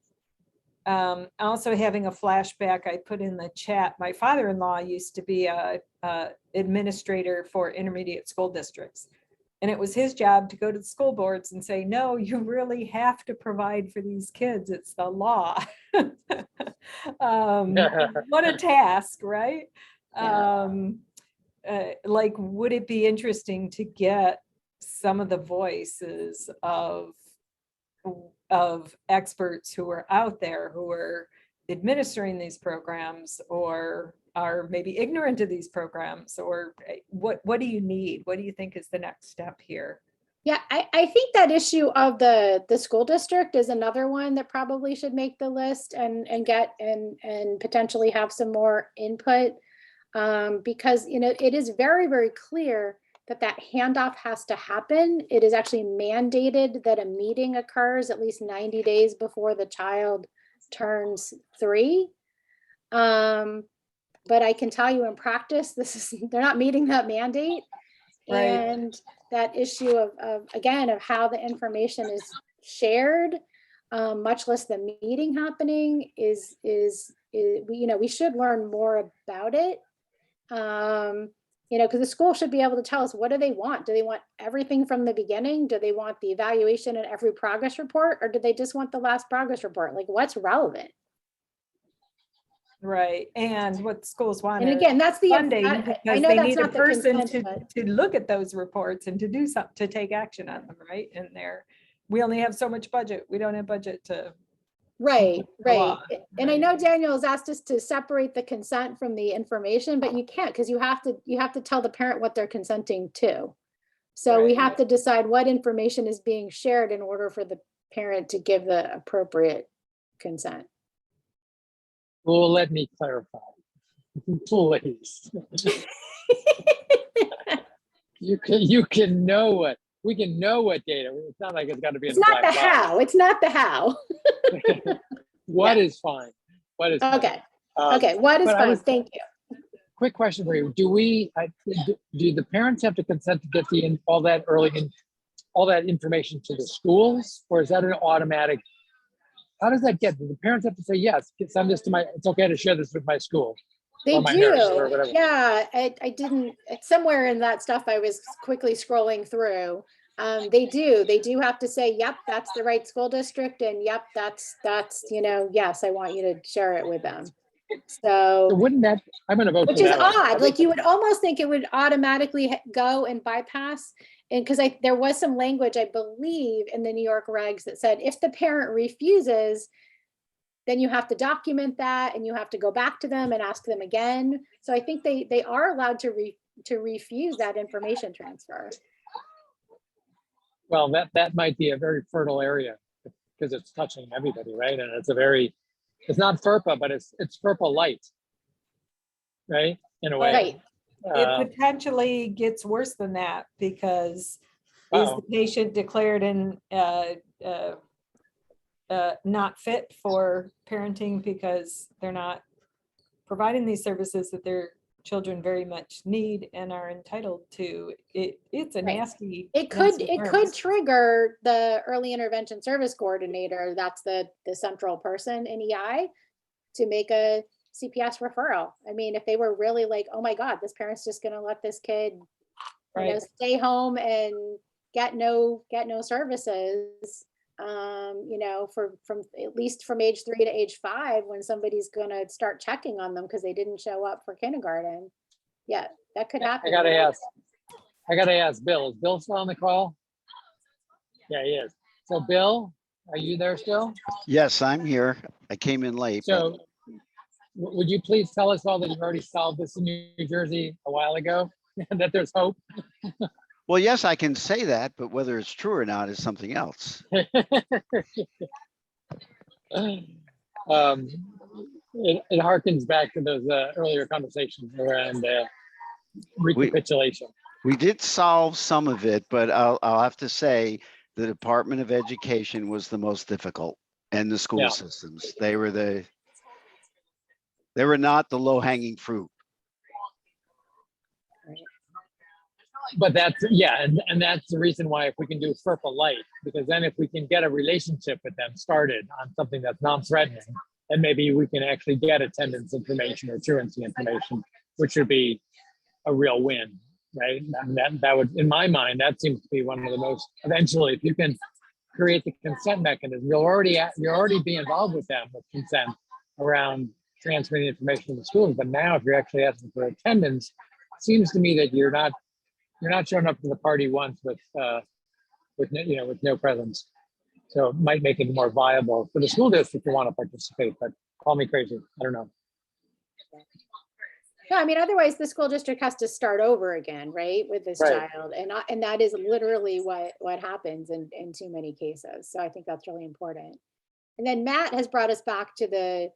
S6: Also having a flashback, I put in the chat, my father-in-law used to be a administrator for intermediate school districts. And it was his job to go to the school boards and say, no, you really have to provide for these kids. It's the law. What a task, right? Like, would it be interesting to get some of the voices of experts who are out there who are administering these programs or are maybe ignorant of these programs, or what do you need? What do you think is the next step here?
S7: Yeah, I think that issue of the school district is another one that probably should make the list and potentially have some more input, because it is very, very clear that handoff has to happen. It is actually mandated that a meeting occurs at least 90 days before the child turns 3. But I can tell you in practice, they're not meeting that mandate. Right. And that issue of how the information is shared, much less the meeting happening is we should learn more about it. Because the school should be able to tell us, what do they want? Do they want everything from the beginning? Do they want the evaluation and every progress report? Or do they just want the last progress report? Like, what's relevant?
S6: Right. And what schools want.
S7: And again, that's the
S6: funding,
S7: I
S6: because
S7: know
S6: they
S7: that's
S6: need
S7: not
S6: a
S7: the
S6: person
S7: consent,
S6: to look at those reports and to do something, to take action on them, right? And we only have so much budget. We don't have budget to.
S7: Right. And I know Daniel has asked us to separate the consent from the information, but you can't, because you have to tell the parent what they're consenting to. So we have to decide what information is being shared in order for the parent to give the appropriate consent.
S13: Well, let me clarify, please. You can know what, we can know what data. It's not like it's got to be.
S7: It's not the how. It's not the how.
S13: What is fine? What is
S7: okay? Okay. What is fine? Thank you.
S13: Quick question for you: do the parents have to consent to get all that information to the schools, or is that an automatic? How does that get? Do the parents have to say yes? Send this to it's okay to share this with my school.
S7: They do. Yeah, I didn't. Somewhere in that stuff, I was quickly scrolling through. They do have to say, yep, that's the right school district, and yep, that's yes, I want you to share it with them. So
S13: wouldn't that? I'm going to vote.
S7: Which is odd. Like, you would almost think it would automatically go and bypass. And because there was some language, I believe, in the New York regs that said if the parent refuses, then you have to document that and you have to go back to them and ask them again. So I think they are allowed to refuse that information transfer.
S13: Well, that might be a very fertile area because it's touching everybody, right? And it's not FERPA, but it's FERPA light, right? In a way.
S6: Right. It potentially gets worse than that, because is the patient declared not fit for parenting because they're not providing these services that their children very much need and are entitled to? It's a nasty.
S7: It could trigger the early intervention service coordinator. That's the central person in EI, to make a CPS referral. I mean, if they were really like, oh my God, this parent's just going to let this kid, stay home and get no services, from at least from age 3 to age 5, when somebody's going to start checking on them because they didn't show up for kindergarten. Yeah, that could happen.
S13: I gotta ask Bill. Is Bill still on the call? Yeah, he is. So Bill, are you there still?
S11: Yes, I'm here. I came in late.
S13: So would you please tell us all that you've already solved this in New Jersey a while ago, and that there's hope?
S11: Well, yes, I can say that, but whether it's true or not is something else.
S13: It harkens back to those earlier conversations around recapitulation.
S11: We did solve some of it, but I'll have to say the Department of Education was the most difficult, and the school systems. They were not the low-hanging fruit.
S13: But that's, yeah, and that's the reason why if we can do FERPA light, because then if we can get a relationship with them started on something that's non-threatening, then maybe we can actually get attendance information or truancy information, which would be a real win, right? And that would, in my mind, that seems to be one of the most, eventually, if you can create the consent mechanism, you're already be involved with them with consent around transmitting information to the schools. But now if you're actually asking for attendance, it seems to me that you're not showing up to the party once with no presence. So it might make it more viable for the school district to want to participate, but call me crazy. I don't know.
S7: No, I mean, otherwise the school district has to start over again, right, with this
S13: Right.
S7: child, and that is literally what happens in too many cases. So I think that's really important. And then Matt has brought us back to the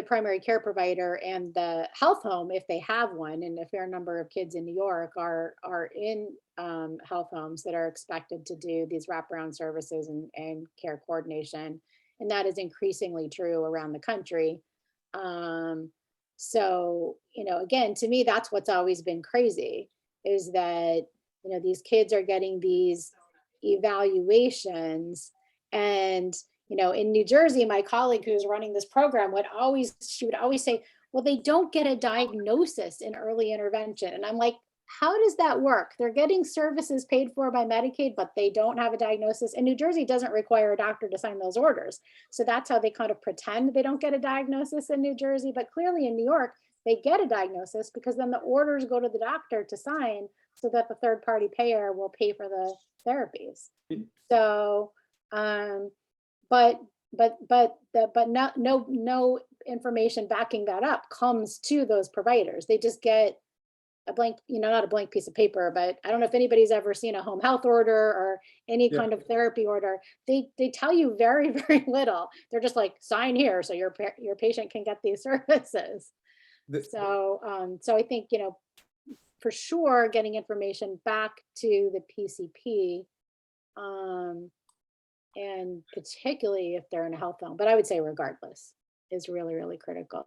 S7: primary care provider and the health home if they have one, and a fair number of kids in New York are in health homes that are expected to do these wraparound services and care coordination, and that is increasingly true around the country. So, again, to me, that's what's always been crazy is that, these kids are getting these evaluations. And, in New Jersey, my colleague who's running this program she would always say, well, they don't get a diagnosis in early intervention. And I'm like, how does that work? They're getting services paid for by Medicaid, but they don't have a diagnosis. And New Jersey doesn't require a doctor to sign those orders. So that's how they kind of pretend they don't get a diagnosis in New Jersey. But clearly in New York, they get a diagnosis because then the orders go to the doctor to sign so that the third party payer will pay for the therapies. So, but no information backing that up comes to those providers. They just get a blank, not a blank piece of paper, but I don't know if anybody's ever seen a home health order or any kind of therapy order. They tell you very, very little. They're just like, sign here so your patient can get these services. So I think, for sure, getting information back to the PCP, and particularly if they're in a health home, but I would say regardless, is really, really critical.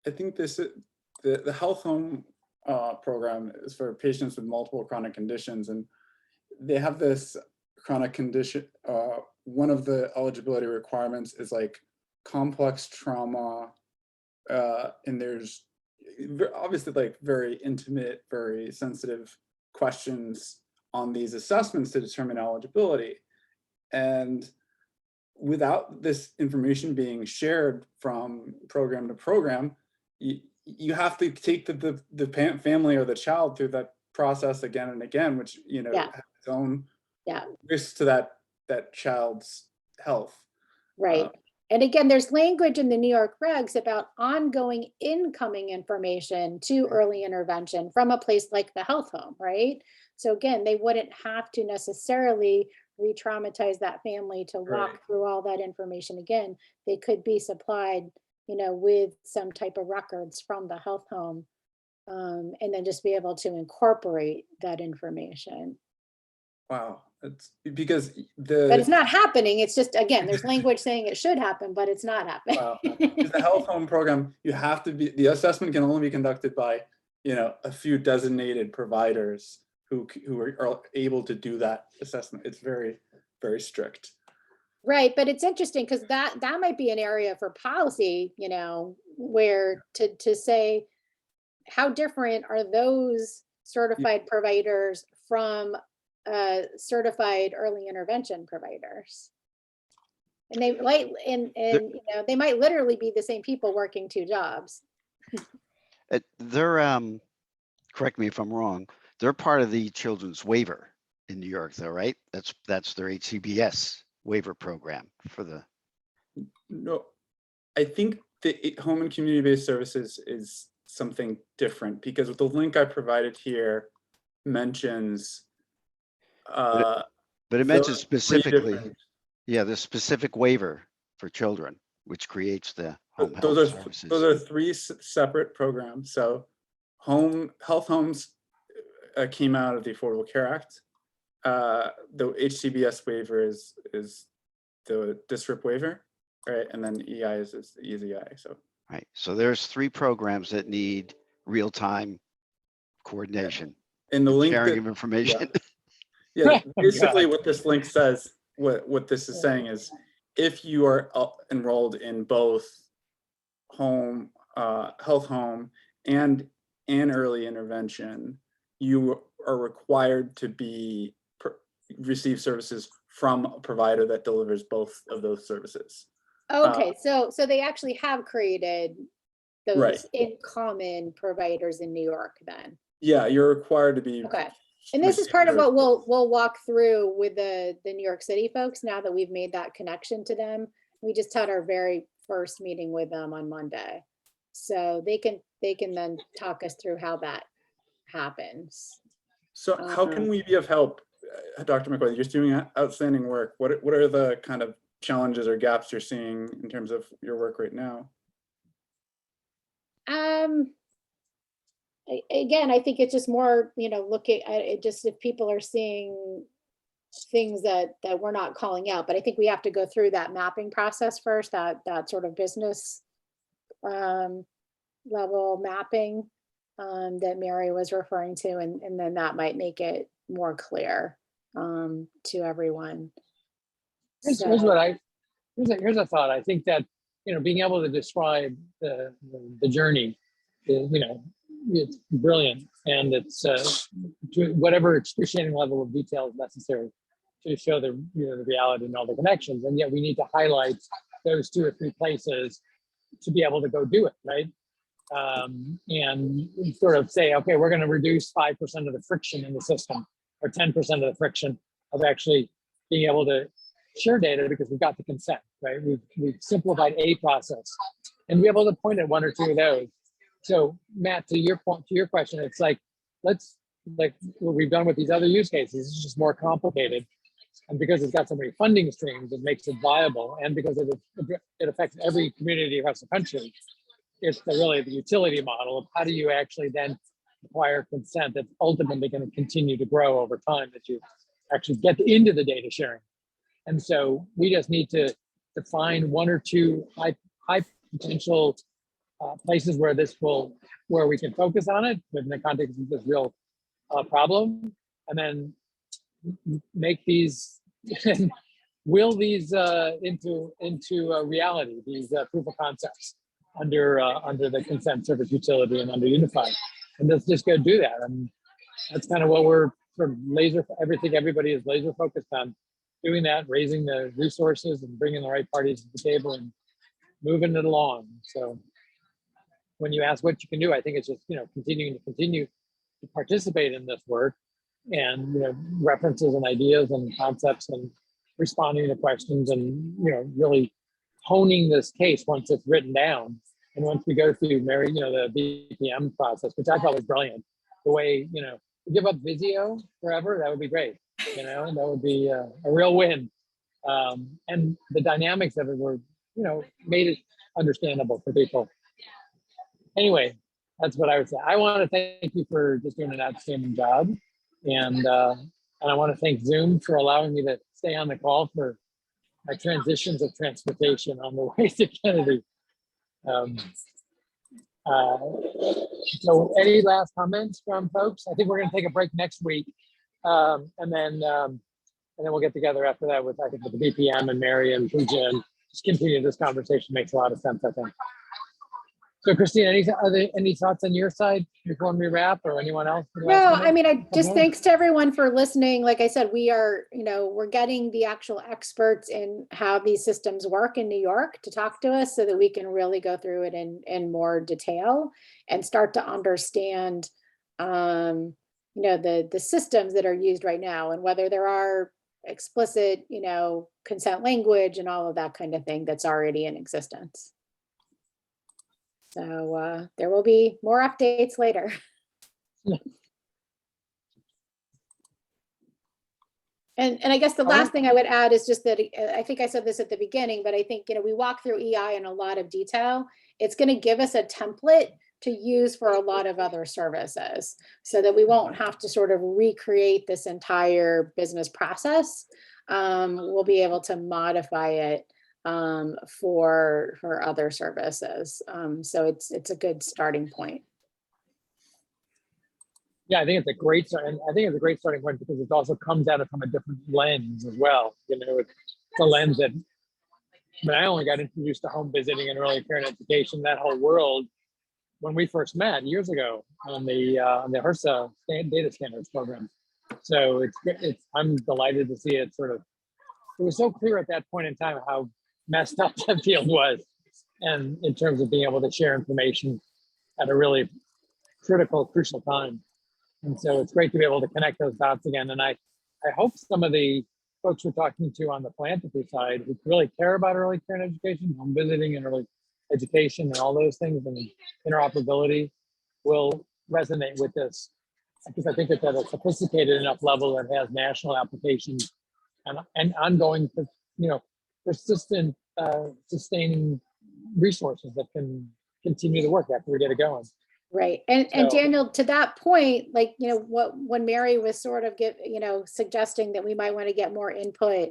S10: I think the health home program is for patients with multiple chronic conditions, and they have this chronic condition. One of the eligibility requirements is like complex trauma, and there's obviously like very intimate, very sensitive questions on these assessments to determine eligibility. And without this information being shared from program to program, you have to take the family or the child through that process again and again, which has its own risks to that child's health.
S7: Right. And again, there's language in the New York regs about ongoing incoming information to early intervention from a place like the health home, right? So again, they wouldn't have to necessarily re-traumatize that family to walk through all that information again. They could be supplied, with some type of records from the health home, and then just be able to incorporate that information.
S10: Wow. It's because
S7: but it's not happening. It's just, again, there's language saying it should happen, but it's not happening.
S10: Wow. The health home program, the assessment can only be conducted by, a few designated providers who are able to do that assessment. It's very, very strict.
S7: Right, but it's interesting because that might be an area for policy, where to say how different are those certified providers from certified early intervention providers, and they might they might literally be the same people working two jobs.
S11: They're correct me if I'm wrong. They're part of the children's waiver in New York, though, right? That's their HCBS waiver program for the.
S10: No, I think the home and community-based services is something different because the link I provided here mentions.
S11: But it mentions specifically, the specific waiver for children, which creates the home health services.
S10: Those are three separate programs. So health homes came out of the Affordable Care Act. The HCBS waiver is the district waiver, right? And then EI is the EZI. So
S11: right. So there's three programs that need real-time coordination.
S10: in the link
S11: Sharing
S10: that,
S11: of information.
S10: yeah,
S13: Oh,
S10: basically
S13: God.
S10: what this link says, what this is saying is, if you are enrolled in both home, health home and early intervention, you are required to receive services from a provider that delivers both of those services.
S7: Okay, so they actually have created
S10: Right.
S7: those in common providers in New York then.
S10: Yeah, you're required to be.
S7: Okay. And this is part of what we'll walk through with the New York City folks now that we've made that connection to them. We just had our very first meeting with them on Monday. So they can then talk us through how that happens.
S10: So how can we be of help, Dr. McCoy? You're doing outstanding work. What are the kind of challenges or gaps you're seeing in terms of your work right now?
S7: Again, I think it's just more, looking at it, just if people are seeing things that we're not calling out, but I think we have to go through that mapping process first, that sort of business level mapping that Mary was referring to, and then that might make it more clear to everyone.
S13: Here's a thought. I think that, being able to describe the journey, it's brilliant, and it's to whatever excruciating level of detail is necessary to show the reality and all the connections. And yet we need to highlight those 2 or 3 places to be able to go do it, right? And sort of say, okay, we're going to reduce 5% of the friction in the system, or 10% of the friction of actually being able to share data because we've got the consent, right? We've simplified a process, and be able to point at 1 or 2 of those. So Matt, to your question, it's like, let's, like what we've done with these other use cases, it's just more complicated. And because it's got so many funding streams, it makes it viable. And because it affects every community across the country, it's really the utility model of how do you actually then acquire consent that's ultimately going to continue to grow over time, that you actually get into the data sharing. And so we just need to define 1 or 2 high potential places where we can focus on it within the context of this real problem, and then make these, will these into a reality, these proof of concepts under the consent service utility and under Unify. And let's just go do that. And that's kind of what we're sort of everybody is laser focused on doing, that, raising the resources and bringing the right parties to the table and moving it along. So when you ask what you can do, I think it's just, continue to participate in this work, and, references and ideas and concepts, and responding to questions, and, really honing this case once it's written down. And once we go through Mary, the BPM process, which I thought was brilliant, the way, give up Visio forever, that would be great. That would be a real win. And the dynamics of it were, made it understandable for people. Anyway, that's what I would say. I want to thank you for just doing an outstanding job. And I want to thank Zoom for allowing me to stay on the call for my transitions of transportation on the way to Kennedy. So any last comments from folks? I think we're going to take a break next week. And then we'll get together after that with, I think, with the BPM and Mary and Pooja, and just continue this conversation. Makes a lot of sense, I think. So Christine, any thoughts on your side before we wrap, or anyone else?
S7: No, I mean, I just thanks to everyone for listening. Like I said, we are, we're getting the actual experts in how these systems work in New York to talk to us so that we can really go through it in more detail and start to understand, the systems that are used right now, and whether there are explicit, consent language and all of that kind of thing that's already in existence. So there will be more updates later. And I guess the last thing I would add is just that I think I said this at the beginning, but I think, we walk through EI in a lot of detail. It's going to give us a template to use for a lot of other services, so that we won't have to sort of recreate this entire business process. We'll be able to modify it for other services. So it's a good starting point.
S13: Yeah, I think it's a great start, and I think it's a great starting point because it also comes at it from a different lens as well. You know, it's a lens that when I only got introduced to home visiting and early care and education, that whole world, when we first met years ago on the HRSA data standards program. So I'm delighted to see it sort of. It was so clear at that point in time how messed up that field was, and in terms of being able to share information at a really crucial time. And so it's great to be able to connect those dots again. And I hope some of the folks we're talking to on the philanthropy side who really care about early care and education, home visiting and early education and all those things and interoperability will resonate with this. Because I think it's at a sophisticated enough level that has national applications and ongoing, persistent, sustaining resources that can continue to work after we get it going.
S7: Right. And
S13: So-
S7: Daniel, to that point, like, when Mary was sort of suggesting that we might want to get more input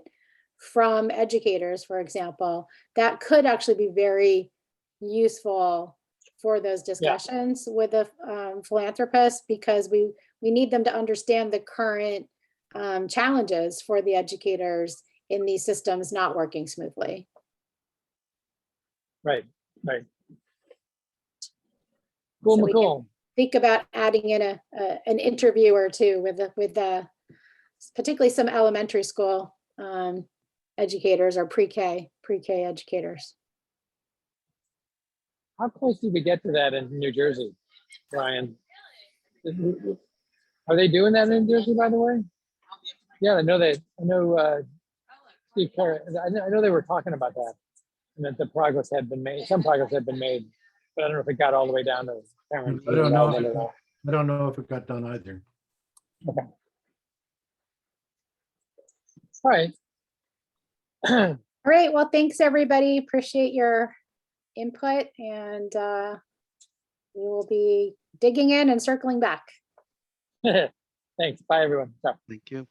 S7: from educators, for example, that could actually be very useful for those discussions with the philanthropists, because we need them to understand the current challenges for the educators in these systems not working smoothly.
S13: Right. Cool,
S7: So we
S13: cool.
S7: Think about adding in an interview or two with particularly some elementary school educators or pre-K educators.
S13: How close did we get to that in New Jersey, Ryan? Are they doing that in New Jersey, by the way? Yeah, I know Steve Kerr, I know they were talking about that, and that the progress had been made. Some progress had been made, but I don't know if it got all the way down to parents.
S8: I don't know if it got done either.
S13: Okay. All right.
S7: All right. Well, thanks, everybody. Appreciate your input, and we will be digging in and circling back.
S13: Thanks. Bye, everyone. Ciao.
S11: Thank you.